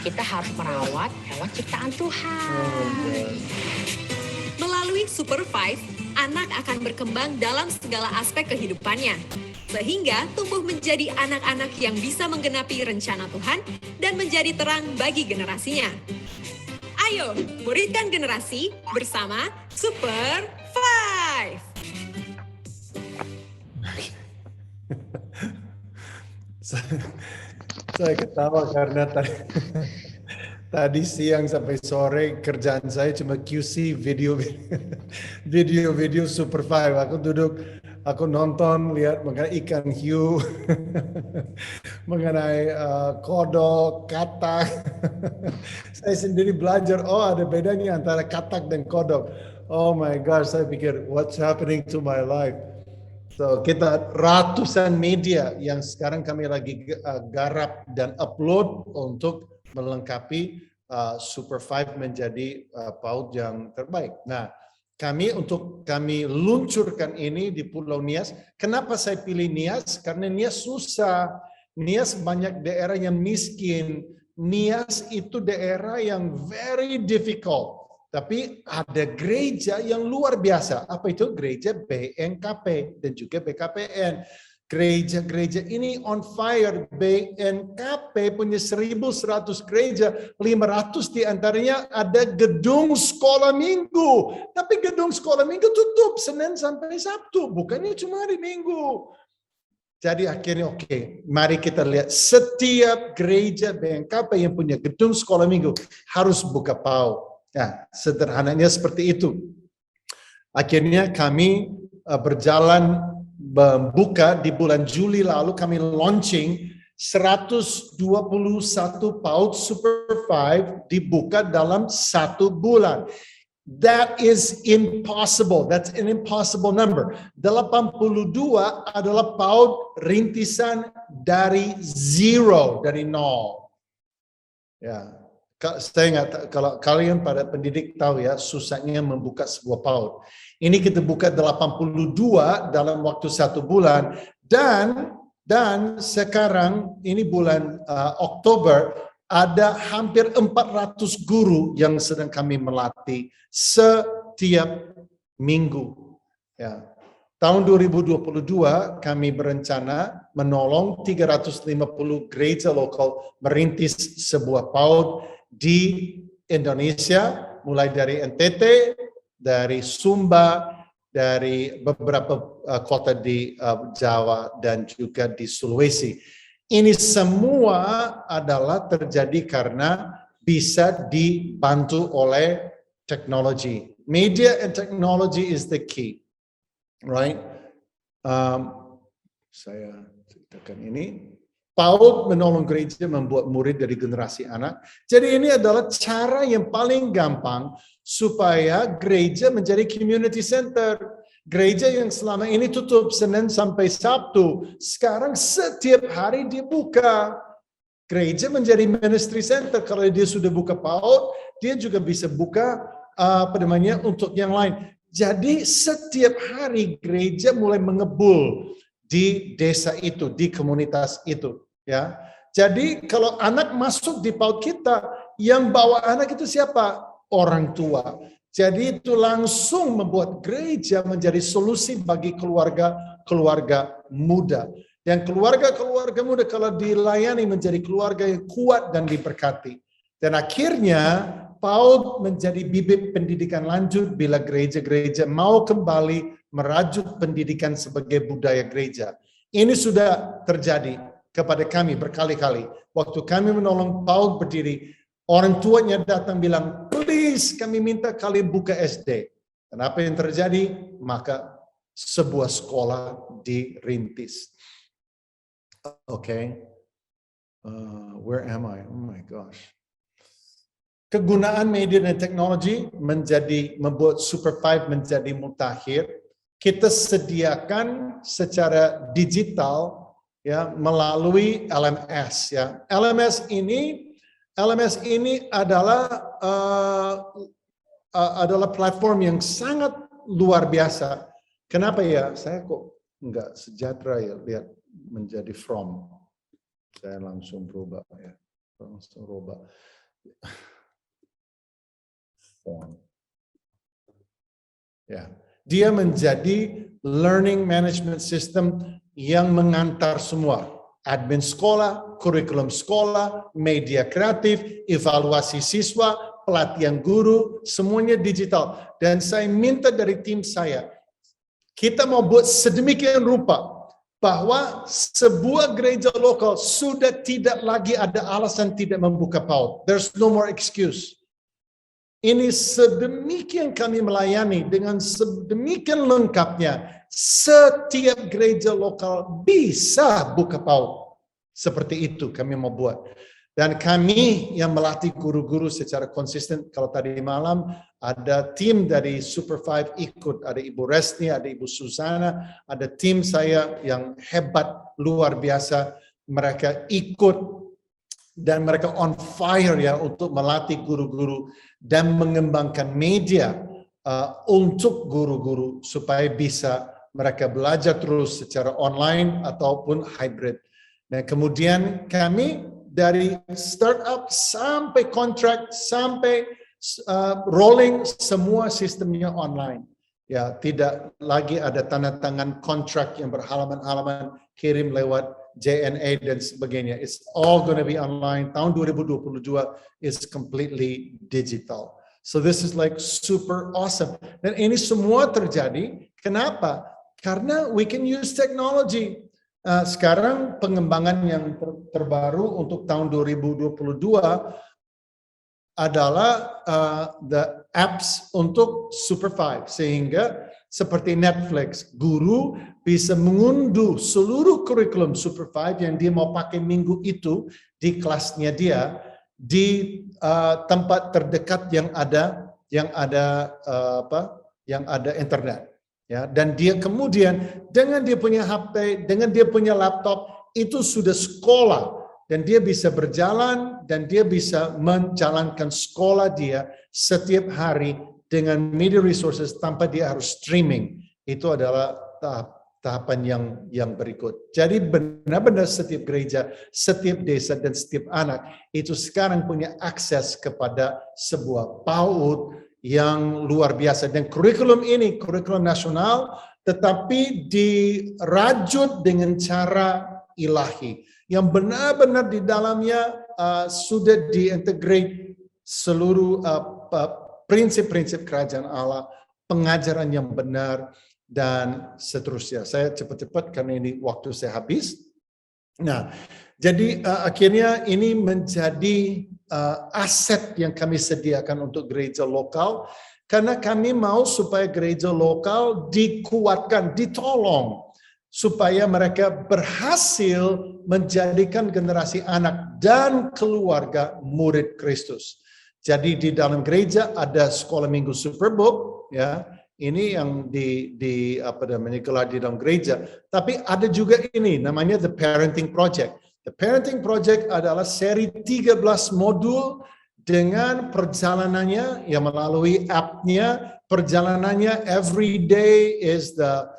Kita harus merawat hewan ciptaan Tuhan. Melalui Super 5, anak akan berkembang dalam segala aspek kehidupannya. Sehingga tumbuh menjadi anak-anak yang bisa menggenapi rencana Tuhan dan menjadi terang bagi generasinya. Ayo, muridkan generasi bersama Super 5. Saya ketawa karena tadi siang sampai sore kerjaan saya cuma QC video Super 5. Aku duduk, aku nonton, lihat mengenai ikan hiu, mengenai kodok, katak. Saya sendiri belajar, oh ada bedanya antara katak dan kodok. Oh my gosh, saya pikir, what's happening to my life? So kita ratusan media yang sekarang kami lagi garap dan upload untuk melengkapi Super 5 menjadi PAUD yang terbaik. Nah, kami luncurkan ini di Pulau Nias. Kenapa saya pilih Nias? Karena Nias susah. Nias banyak daerah yang miskin. Nias itu daerah yang very difficult. Tapi ada gereja yang luar biasa. Apa itu? Gereja BNKP dan juga BKPN. Gereja-gereja ini on fire. BNKP punya 1.100 gereja. 500 diantaranya ada gedung sekolah minggu. Tapi gedung sekolah minggu tutup Senin sampai Sabtu. Bukannya cuma hari Minggu. Jadi akhirnya oke, mari kita lihat setiap gereja BNKP yang punya gedung sekolah minggu harus buka PAUD. Ya, sederhananya seperti itu. Akhirnya kami berjalan membuka di bulan Juli lalu kami launching 121 PAUD Super 5 dibuka dalam 1 bulan. That is impossible. That's an impossible number. 82 adalah PAUD rintisan dari zero, dari nol. Ya. Saya nggak, kalau kalian pada pendidik tahu ya, susahnya membuka sebuah PAUD. Ini kita buka 82 dalam waktu 1 bulan dan sekarang ini bulan Oktober ada hampir 400 guru yang sedang kami melatih setiap minggu. Ya. Tahun 2022 kami berencana menolong 350 gereja lokal merintis sebuah PAUD di Indonesia, mulai dari NTT, dari Sumba, dari beberapa kota di Jawa dan juga di Sulawesi. Ini semua adalah terjadi karena bisa dibantu oleh teknologi. Media and technology is the key, right? Saya ceritakan ini. PAUD menolong gereja membuat murid dari generasi anak. Jadi ini adalah cara yang paling gampang supaya gereja menjadi community center. Gereja yang selama ini tutup Senin sampai Sabtu, sekarang setiap hari dibuka. Gereja menjadi ministry center. Kalau dia sudah buka PAUD, dia juga bisa buka untuk yang lain. Jadi setiap hari gereja mulai mengebul di desa itu, di komunitas itu, ya. Jadi kalau anak masuk di PAUD kita, yang bawa anak itu siapa? Orang tua. Jadi itu langsung membuat gereja menjadi solusi bagi keluarga muda. Dan keluarga muda kalau dilayani menjadi keluarga yang kuat dan diberkati. Dan akhirnya PAUD menjadi bibit pendidikan lanjut bila gereja-gereja mau kembali merajut pendidikan sebagai budaya gereja. Ini sudah terjadi kepada kami berkali-kali. Waktu kami menolong PAUD berdiri, orang tuanya datang bilang, please kami minta kalian buka SD. Dan apa yang terjadi? Maka sebuah sekolah dirintis. Okay. Where am I? Oh my gosh. kegunaan media dan teknologi membuat Super 5 menjadi mutakhir. Kita sediakan secara digital ya melalui LMS ya. LMS ini adalah platform yang sangat luar biasa. Kenapa ya? Saya kok enggak sejahtera ya lihat menjadi from. Saya langsung berubah ya. Langsung rubah. Form. Ya, dia menjadi learning management system yang mengantar semua. Admin sekolah, kurikulum sekolah, media kreatif, evaluasi siswa, pelatihan guru, semuanya digital. Dan saya minta dari tim saya, kita mau buat sedemikian rupa bahwa sebuah gereja lokal sudah tidak lagi ada alasan tidak membuka PAUD. There's no more excuse. Ini sedemikian kami melayani dengan sedemikian lengkapnya. Setiap gereja lokal bisa buka PAUD. Seperti itu kami mau buat. Dan kami yang melatih guru-guru secara konsisten. Kalau tadi malam ada tim dari Super 5 ikut. Ada Ibu Resni, ada Ibu Susana. Ada tim saya yang hebat, luar biasa. Mereka ikut dan mereka on fire ya untuk melatih guru-guru dan mengembangkan media untuk guru-guru supaya bisa mereka belajar terus secara online ataupun hybrid. Nah, kemudian kami dari startup sampai kontrak sampai rolling semua sistemnya online. Ya, tidak lagi ada tanda tangan kontrak yang berhalaman-halaman kirim lewat JNA dan sebagainya. It's all going to be online. Tahun 2022 is completely digital. So this is like super awesome. Dan ini semua terjadi. Kenapa? Karena we can use technology. Sekarang pengembangan yang terbaru untuk tahun 2022 adalah the apps untuk Super 5. Sehingga seperti Netflix, guru bisa mengunduh seluruh kurikulum Super 5 yang dia mau pakai minggu itu di kelasnya dia di tempat terdekat yang ada internet. Ya, dan dia kemudian dengan dia punya HP, dengan dia punya laptop itu sudah sekolah dan dia bisa berjalan dan dia bisa menjalankan sekolah dia setiap hari dengan media resources tanpa dia harus streaming. Itu adalah tahapan yang berikut. Jadi benar-benar setiap gereja, setiap desa dan setiap anak itu sekarang punya akses kepada sebuah PAUD yang luar biasa. Dan kurikulum ini, kurikulum nasional, tetapi dirajut dengan cara ilahi. Yang benar-benar di dalamnya sudah diintegrate seluruh prinsip-prinsip kerajaan Allah, pengajaran yang benar, dan seterusnya. Saya cepat-cepat karena ini waktu saya habis. Nah, jadi akhirnya ini menjadi aset yang kami sediakan untuk gereja lokal karena kami mau supaya gereja lokal dikuatkan, ditolong supaya mereka berhasil menjadikan generasi anak dan keluarga murid Kristus. Jadi di dalam gereja ada sekolah minggu Superbook ya. Ini yang digelar di dalam gereja. Tapi ada juga ini namanya The Parenting Project. The Parenting Project adalah seri 13 modul dengan perjalanannya yang melalui app-nya. Perjalanannya every day is the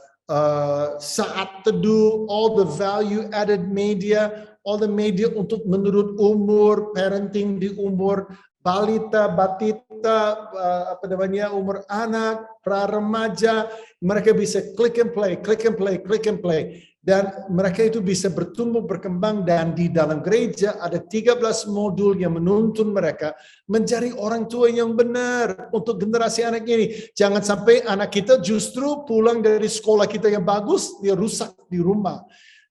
saat teduh, all the value added media, all the media untuk menurut umur, parenting di umur balita, batita, umur anak, pra remaja, mereka bisa click and play, click and play, click and play. Dan mereka itu bisa bertumbuh, berkembang, dan di dalam gereja ada 13 modul yang menuntun mereka menjadi orang tua yang benar untuk generasi anak ini. Jangan sampai anak kita justru pulang dari sekolah kita yang bagus, dia rusak di rumah.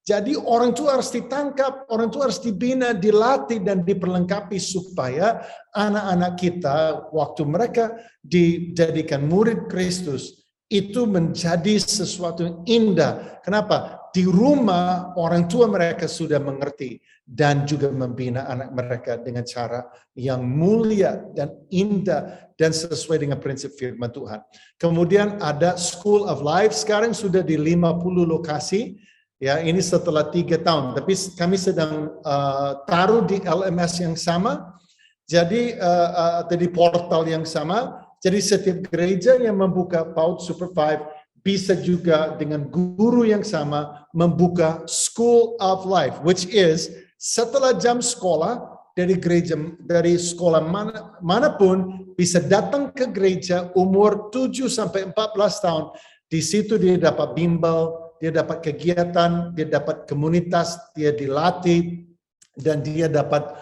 Jadi orang tua harus ditangkap, orang tua harus dibina, dilatih, dan diperlengkapi supaya anak-anak kita waktu mereka dijadikan murid Kristus itu menjadi sesuatu yang indah. Kenapa? di rumah orang tua mereka sudah mengerti dan juga membina anak mereka dengan cara yang mulia dan indah dan sesuai dengan prinsip firman Tuhan. Kemudian ada School of Life, sekarang sudah di 50 lokasi. Ya, ini setelah 3 tahun, tapi kami sedang taruh di LMS yang sama, jadi di portal yang sama. Jadi setiap gereja yang membuka PAUD Super 5 bisa juga dengan guru yang sama membuka School of Life, which is setelah jam sekolah dari gereja, dari sekolah manapun bisa datang ke gereja umur 7 sampai 14 tahun. Di situ dia dapat bimbel, dia dapat kegiatan, dia dapat komunitas, dia dilatih, dan dia dapat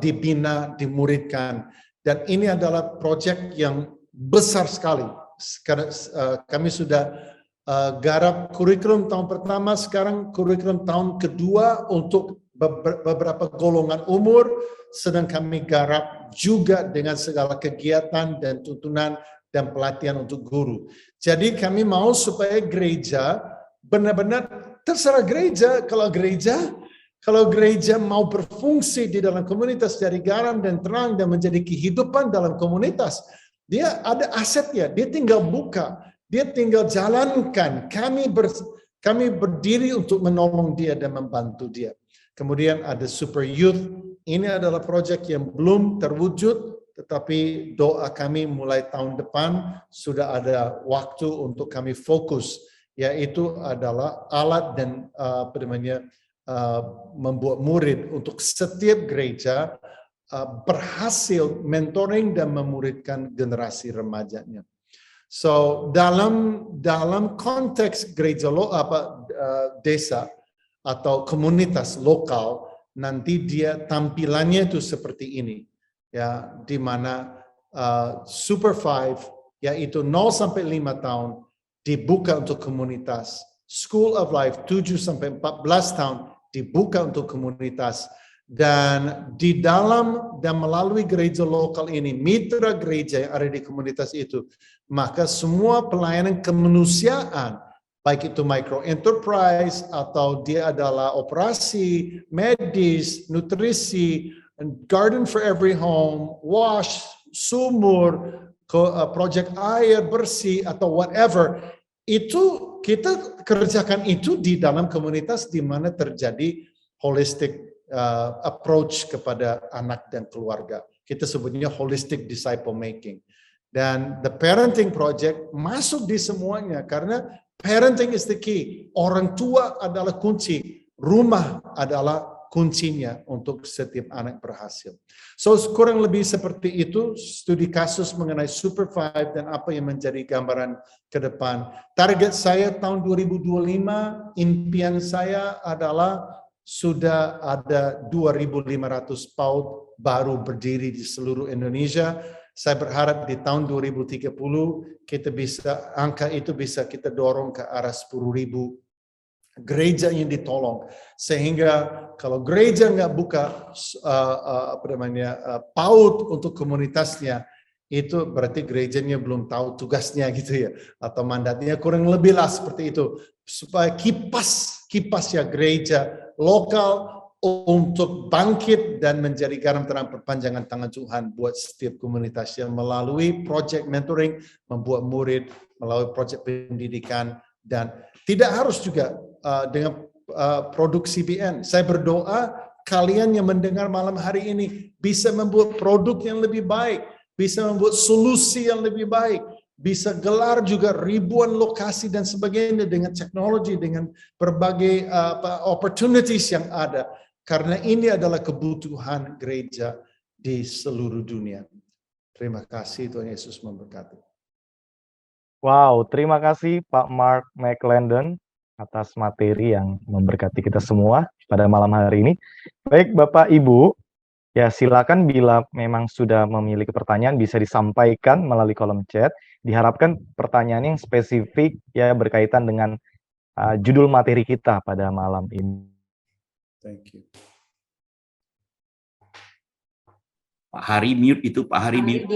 dibina, dimuridkan. Dan ini adalah proyek yang besar sekali. Sekarang, kami sudah garap kurikulum tahun pertama, sekarang kurikulum tahun kedua untuk beberapa golongan umur, sedang kami garap juga dengan segala kegiatan dan tuntunan dan pelatihan untuk guru. Jadi kami mau supaya gereja benar-benar, terserah gereja, kalau gereja mau berfungsi di dalam komunitas jadi garam dan terang dan menjadi kehidupan dalam komunitas, dia ada asetnya, dia tinggal buka, dia tinggal jalankan. Kami berdiri untuk menolong dia dan membantu dia. Kemudian ada Super Youth, ini adalah proyek yang belum terwujud, tetapi doa kami mulai tahun depan sudah ada waktu untuk kami fokus, yaitu adalah alat dan membuat murid untuk setiap gereja berhasil mentoring dan memuridkan generasi remajanya. So dalam konteks gereja desa atau komunitas lokal, nanti dia tampilannya itu seperti ini, ya, di mana Super 5 yaitu 0 sampai 5 tahun dibuka untuk komunitas, School of Life 7 sampai 14 tahun dibuka untuk komunitas, dan di dalam dan melalui gereja lokal ini, mitra gereja yang ada di komunitas itu, maka semua pelayanan kemanusiaan, baik itu micro enterprise atau dia adalah operasi, medis, nutrisi, garden for every home, wash, sumur, project air bersih atau whatever, itu kita kerjakan itu di dalam komunitas di mana terjadi holistic approach kepada anak dan keluarga. Kita sebutnya holistic disciple making. Dan the parenting project masuk di semuanya karena parenting is the key. Orang tua adalah kunci, rumah adalah kuncinya untuk setiap anak berhasil. So kurang lebih seperti itu studi kasus mengenai Super 5 dan apa yang menjadi gambaran ke depan. Target saya tahun 2025, impian saya adalah sudah ada 2.500 PAUD baru berdiri di seluruh Indonesia. Saya berharap di tahun 2030 kita bisa, angka itu bisa kita dorong ke arah 10.000 gereja yang ditolong, sehingga kalau gereja nggak buka PAUD untuk komunitasnya, itu berarti gerejanya belum tahu tugasnya gitu ya, atau mandatnya, kurang lebih lah seperti itu, supaya kipas ya gereja lokal untuk bangkit dan menjadi garam terang perpanjangan tangan Tuhan buat setiap komunitas yang melalui project mentoring, membuat murid, melalui project pendidikan, dan tidak harus juga dengan produk CBN. Saya berdoa kalian yang mendengar malam hari ini bisa membuat produk yang lebih baik, bisa membuat solusi yang lebih baik, bisa gelar juga ribuan lokasi dan sebagainya dengan teknologi, dengan berbagai opportunities yang ada. Karena ini adalah kebutuhan gereja di seluruh dunia. Terima kasih, Tuhan Yesus memberkati. Wow, terima kasih Pak Mark McClendon atas materi yang memberkati kita semua pada malam hari ini. Baik Bapak Ibu, ya silakan bila memang sudah memiliki pertanyaan bisa disampaikan melalui kolom chat. Diharapkan pertanyaan yang spesifik ya berkaitan dengan judul materi kita pada malam ini. Thank you. Pak Hari mute itu, Pak Hari mute.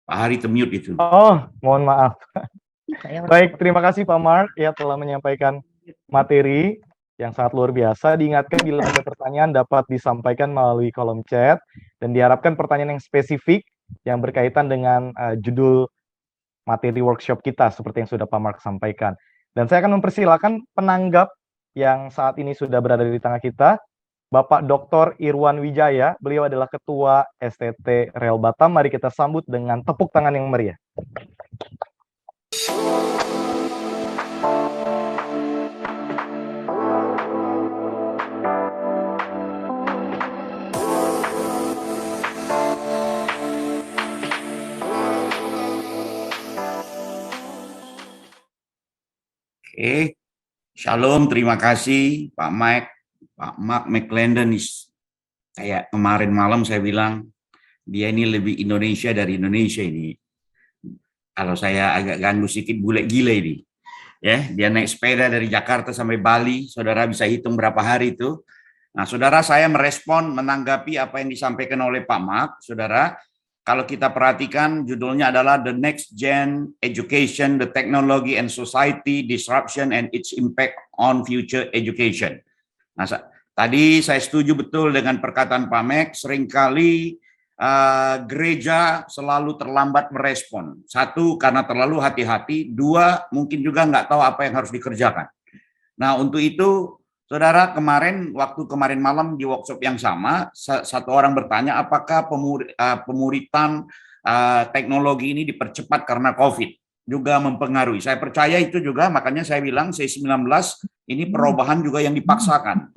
Pak Hari mute itu. Oh, mohon maaf. Baik, terima kasih Pak Mark ya telah menyampaikan materi yang sangat luar biasa. Diingatkan bila ada pertanyaan dapat disampaikan melalui kolom chat, dan diharapkan pertanyaan yang spesifik yang berkaitan dengan judul materi workshop kita seperti yang sudah Pak Mark sampaikan. Dan saya akan mempersilakan penanggap yang saat ini sudah berada di tengah kita, Bapak Dr. Irwan Wijaya. Beliau adalah Ketua STT Rel Batam. Mari kita sambut dengan tepuk tangan yang meriah. Oke, Shalom, terima kasih Pak Mike. Pak Mark McClendon kayak kemarin malam saya bilang, dia ini lebih Indonesia dari Indonesia ini. Kalau saya agak ganggu sedikit, bule gila ini. Ya, dia naik sepeda dari Jakarta sampai Bali, saudara bisa hitung berapa hari itu. Nah, saudara, saya merespon, menanggapi apa yang disampaikan oleh Pak Mark, saudara. Kalau kita perhatikan, judulnya adalah The Next Gen Education, the Technology and Society Disruption and its Impact on Future Education. Nah, tadi saya setuju betul dengan perkataan Pak Mek, seringkali gereja selalu terlambat merespon. Satu, karena terlalu hati-hati. Dua, mungkin juga nggak tahu apa yang harus dikerjakan. Nah, untuk itu, saudara, waktu kemarin malam di workshop yang sama, satu orang bertanya apakah pemuritan teknologi ini dipercepat karena COVID juga mempengaruhi. Saya percaya itu juga, makanya saya bilang C19 ini perubahan juga yang dipaksakan,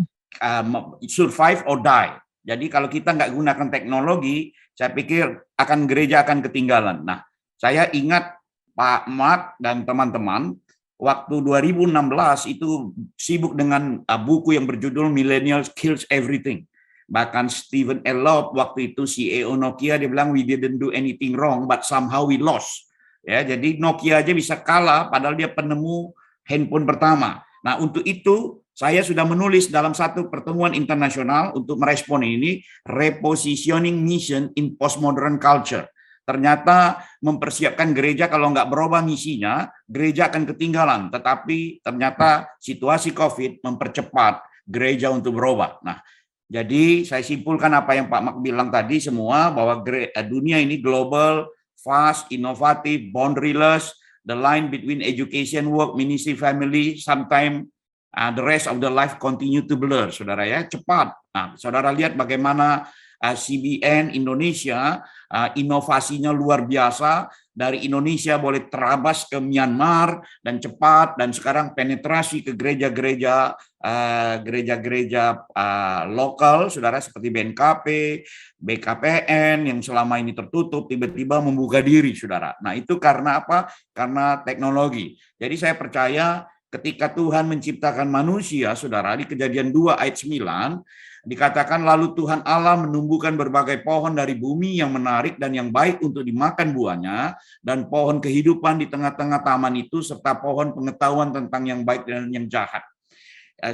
survive or die. Jadi kalau kita nggak gunakan teknologi, saya pikir gereja akan ketinggalan. Nah, saya ingat Pak Mark dan teman-teman, waktu 2016 itu sibuk dengan buku yang berjudul Millennials Kills Everything. Bahkan Stephen Elop waktu itu CEO Nokia, dia bilang we didn't do anything wrong but somehow we lost. Ya, jadi Nokia aja bisa kalah padahal dia penemu handphone pertama. Nah, untuk itu saya sudah menulis dalam satu pertemuan internasional untuk merespon ini, Repositioning Mission in Postmodern Culture. Ternyata mempersiapkan gereja kalau nggak berubah misinya, gereja akan ketinggalan. Tetapi ternyata situasi COVID mempercepat gereja untuk berubah. Nah, jadi saya simpulkan apa yang Pak Mak bilang tadi semua, bahwa dunia ini global, fast, inovatif, boundaryless, the line between education, work, ministry, family, sometimes the rest of the life continue to blur, saudara ya, cepat. Nah, saudara lihat bagaimana CBN Indonesia, inovasinya luar biasa, dari Indonesia boleh terabas ke Myanmar dan cepat, dan sekarang penetrasi ke gereja-gereja lokal, saudara, seperti BNKP, BKPN yang selama ini tertutup tiba-tiba membuka diri, saudara. Nah, itu karena apa? Karena teknologi. Jadi saya percaya ketika Tuhan menciptakan manusia, saudara, di Kejadian 2 ayat 9, dikatakan lalu Tuhan Allah menumbuhkan berbagai pohon dari bumi yang menarik dan yang baik untuk dimakan buahnya, dan pohon kehidupan di tengah-tengah taman itu, serta pohon pengetahuan tentang yang baik dan yang jahat.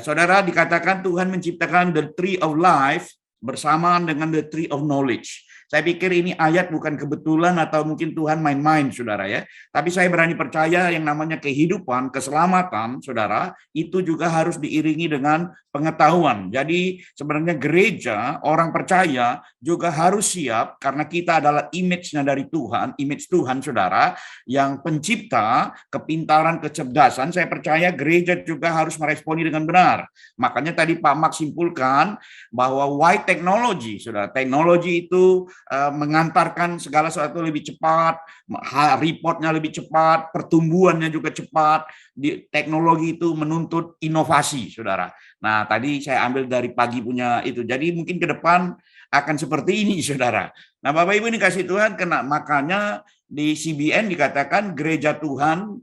Saudara, dikatakan Tuhan menciptakan the tree of life bersamaan dengan the tree of knowledge. Saya pikir ini ayat bukan kebetulan atau mungkin Tuhan main-main, saudara ya. Tapi saya berani percaya yang namanya kehidupan, keselamatan, saudara, itu juga harus diiringi dengan pengetahuan. Jadi sebenarnya gereja, orang percaya juga harus siap, karena kita adalah image-nya dari Tuhan, image Tuhan, saudara, yang pencipta, kepintaran, kecerdasan. Saya percaya gereja juga harus meresponi dengan benar. Makanya tadi Pak Mak simpulkan bahwa why technology, saudara. Teknologi itu mengantarkan segala sesuatu lebih cepat, reportnya lebih cepat, pertumbuhannya juga cepat. Teknologi itu menuntut inovasi, saudara. Nah, tadi saya ambil dari pagi punya itu. Jadi mungkin ke depan akan seperti ini, saudara. Nah, Bapak Ibu ini kasih Tuhan, makanya di CBN dikatakan gereja Tuhan,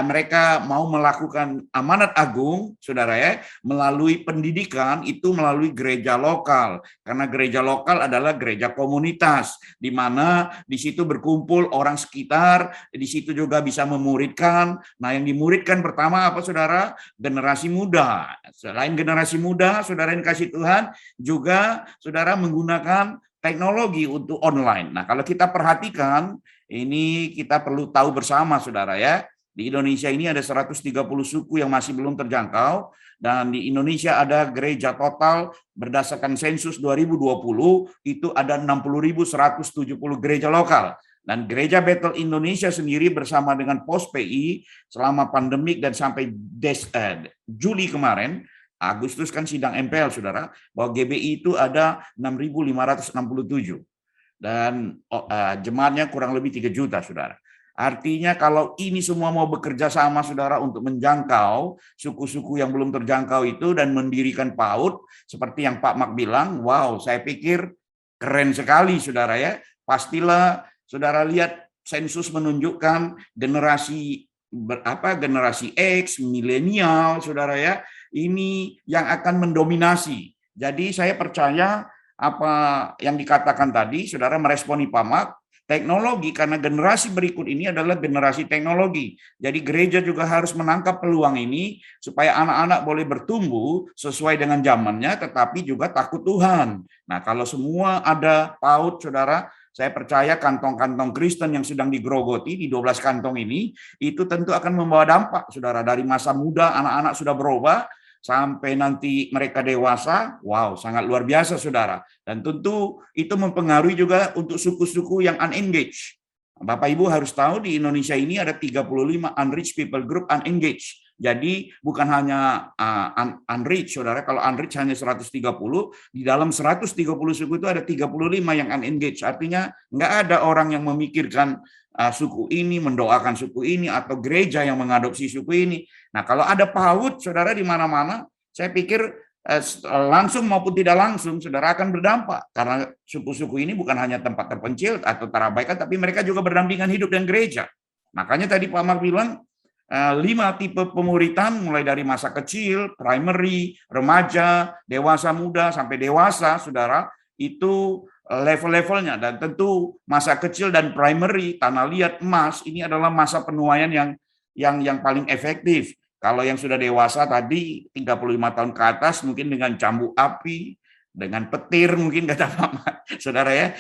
mereka mau melakukan amanat agung, saudara ya, melalui pendidikan itu melalui gereja lokal, karena gereja lokal adalah gereja komunitas, di mana di situ berkumpul orang sekitar, di situ juga bisa memuridkan. Nah, yang dimuridkan pertama apa, saudara? Generasi muda. Selain generasi muda, saudara yang kasih Tuhan, juga saudara menggunakan teknologi untuk online. Nah, kalau kita perhatikan, ini kita perlu tahu bersama, saudara ya, Di Indonesia ini ada 130 suku yang masih belum terjangkau, dan di Indonesia ada gereja total berdasarkan sensus 2020 itu ada 60.170 gereja lokal. Dan Gereja Bethel Indonesia sendiri bersama dengan Pos PI selama pandemik dan sampai Juli kemarin, Agustus kan sidang MPL, saudara, bahwa GBI itu ada 6.567 dan jemaatnya kurang lebih 3 juta, saudara. Artinya kalau ini semua mau bekerja sama, saudara, untuk menjangkau suku-suku yang belum terjangkau itu dan mendirikan PAUD, seperti yang Pak Mak bilang, wow, saya pikir keren sekali, saudara ya. Pastilah, saudara lihat sensus menunjukkan generasi X, milenial, saudara ya, ini yang akan mendominasi. Jadi saya percaya apa yang dikatakan tadi, saudara meresponi Pak Mak, teknologi, karena generasi berikut ini adalah generasi teknologi. Jadi gereja juga harus menangkap peluang ini supaya anak-anak boleh bertumbuh sesuai dengan zamannya, tetapi juga takut Tuhan. Nah, kalau semua ada PAUD, saudara, saya percaya kantong-kantong Kristen yang sedang digerogoti di 12 kantong ini, itu tentu akan membawa dampak, saudara. Dari masa muda, anak-anak sudah berubah, sampai nanti mereka dewasa, wow, sangat luar biasa, saudara. Dan tentu itu mempengaruhi juga untuk suku-suku yang unengaged. Bapak Ibu harus tahu di Indonesia ini ada 35 unreached people group unengaged. Jadi bukan hanya unreached, saudara. Kalau unreached hanya 130, di dalam 130 suku itu ada 35 yang unengaged. Artinya nggak ada orang yang memikirkan suku ini, mendoakan suku ini, atau gereja yang mengadopsi suku ini. Nah, kalau ada PAUD, saudara, di mana-mana, saya pikir langsung maupun tidak langsung, saudara, akan berdampak. Karena suku-suku ini bukan hanya tempat terpencil atau terabaikan, tapi mereka juga berdampingan hidup dengan gereja. Makanya tadi Pak Mak bilang, 5 tipe pemuritan, mulai dari masa kecil, primary, remaja, dewasa muda, sampai dewasa, saudara, itu level-levelnya. Dan tentu masa kecil dan primary, tanah liat, emas, ini adalah masa penuaian yang paling efektif. Kalau yang sudah dewasa tadi 35 tahun ke atas mungkin dengan cambuk api, dengan petir mungkin, kata Pak Mak, saudara ya,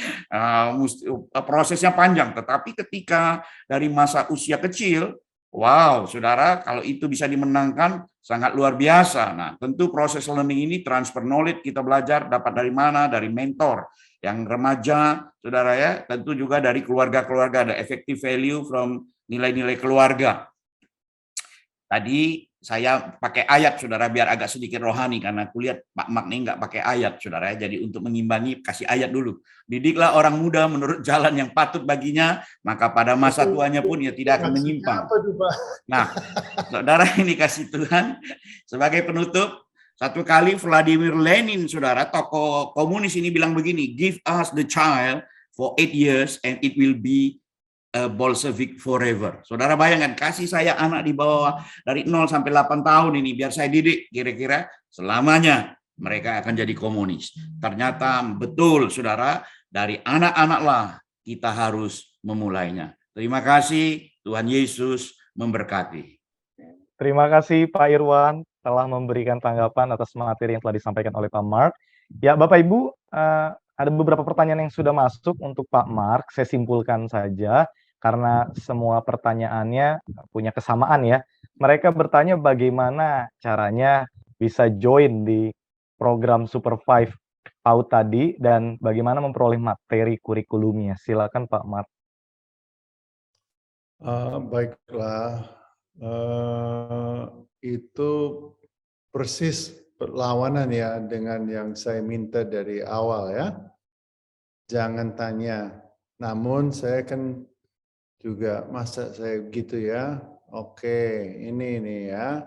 prosesnya panjang. Tetapi ketika dari masa usia kecil, wow, saudara, kalau itu bisa dimenangkan sangat luar biasa. Nah, tentu proses learning ini transfer knowledge, kita belajar dapat dari mana? Dari mentor. Yang remaja, saudara ya, tentu juga dari keluarga-keluarga, ada effective value from nilai-nilai keluarga. Tadi saya pakai ayat, saudara, biar agak sedikit rohani, karena aku lihat Pak Mak nih nggak pakai ayat, saudara. Jadi untuk mengimbangi, kasih ayat dulu. Didiklah orang muda menurut jalan yang patut baginya, maka pada masa tuanya pun ia tidak akan menyimpang. Nah, saudara, ini kasih Tuhan. Sebagai penutup, satu kali Vladimir Lenin, saudara, tokoh komunis ini bilang begini, give us the child for 8 years and it will be Bolshevik forever. Saudara bayangkan, kasih saya anak di bawah dari 0 sampai 8 tahun ini, biar saya didik, kira-kira selamanya mereka akan jadi komunis. Ternyata betul, saudara, dari anak-anaklah kita harus memulainya. Terima kasih, Tuhan Yesus memberkati. Terima kasih Pak Irwan telah memberikan tanggapan atas materi yang telah disampaikan oleh Pak Mark. Ya, Bapak Ibu, ada beberapa pertanyaan yang sudah masuk untuk Pak Mark. Saya simpulkan saja, karena semua pertanyaannya punya kesamaan ya. Mereka bertanya bagaimana caranya bisa join di program Super 5 PAUD tadi dan bagaimana memperoleh materi kurikulumnya. Silakan Pak Mark. Baiklah, itu persis perlawanan ya dengan yang saya minta dari awal ya. Jangan tanya. Namun saya kan juga masa saya gitu ya. Oke, ini ya.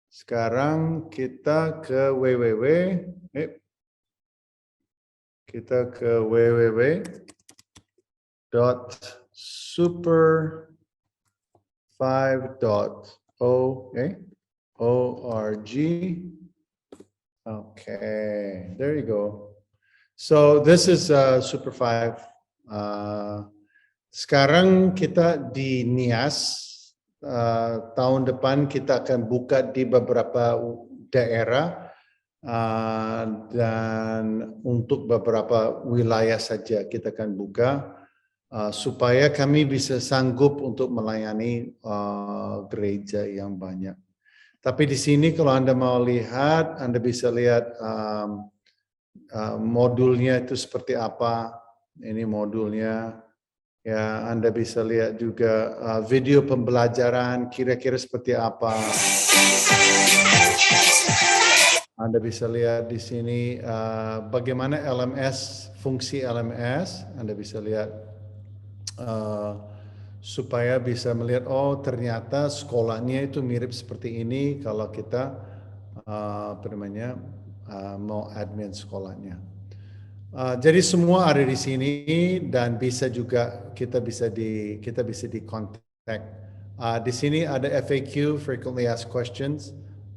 Sekarang kita ke www.super5.org. Okay, there you go. So this is Super 5. Sekarang kita di NIAS, tahun depan kita akan buka di beberapa daerah dan untuk beberapa wilayah saja kita akan buka. supaya kami bisa sanggup untuk melayani gereja yang banyak. Tapi di sini kalau Anda mau lihat, Anda bisa lihat modulnya itu seperti apa. Ini modulnya. Ya, Anda bisa lihat juga video pembelajaran kira-kira seperti apa. Anda bisa lihat di sini bagaimana LMS, fungsi LMS. Anda bisa lihat supaya bisa melihat, oh ternyata sekolahnya itu mirip seperti ini kalau kita mau admin sekolahnya. Jadi semua ada di sini dan bisa juga kita bisa di kontak. Di sini ada FAQ, frequently asked questions.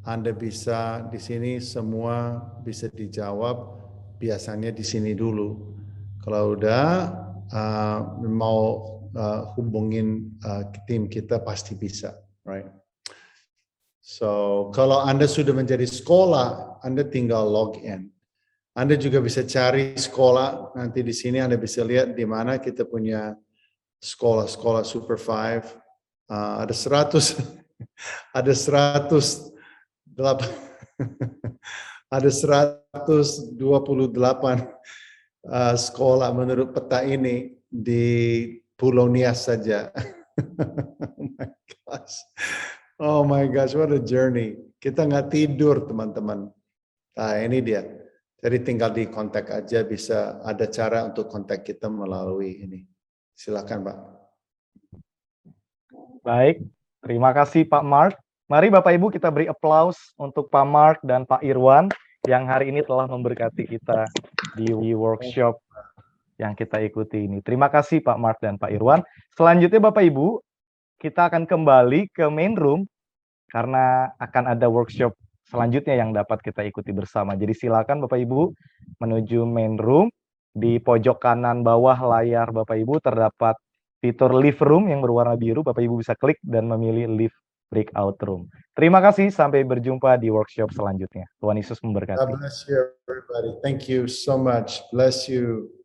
Anda bisa di sini semua bisa dijawab. Biasanya di sini dulu. Kalau udah mau hubungin tim kita pasti bisa, right? So kalau Anda sudah menjadi sekolah, Anda tinggal login. Anda juga bisa cari sekolah, nanti di sini Anda bisa lihat di mana kita punya sekolah-sekolah Super 5. Ada 100, ada 108, ada 128 sekolah menurut peta ini di Pulau Nias saja. Oh my gosh, what a journey. Kita nggak tidur teman-teman. Nah ini dia. Jadi tinggal di kontak aja, bisa ada cara untuk kontak kita melalui ini. Silakan Pak. Baik, terima kasih Pak Mark. Mari Bapak Ibu kita beri aplaus untuk Pak Mark dan Pak Irwan yang hari ini telah memberkati kita di workshop yang kita ikuti ini. Terima kasih Pak Mark dan Pak Irwan. Selanjutnya Bapak Ibu, kita akan kembali ke main room karena akan ada workshop selanjutnya yang dapat kita ikuti bersama. Jadi silakan Bapak Ibu menuju main room. Di pojok kanan bawah layar Bapak Ibu terdapat fitur live room yang berwarna biru. Bapak Ibu bisa klik dan memilih live breakout room. Terima kasih, sampai berjumpa di workshop selanjutnya. Tuhan Yesus memberkati. God bless you everybody. Thank you so much. Bless you.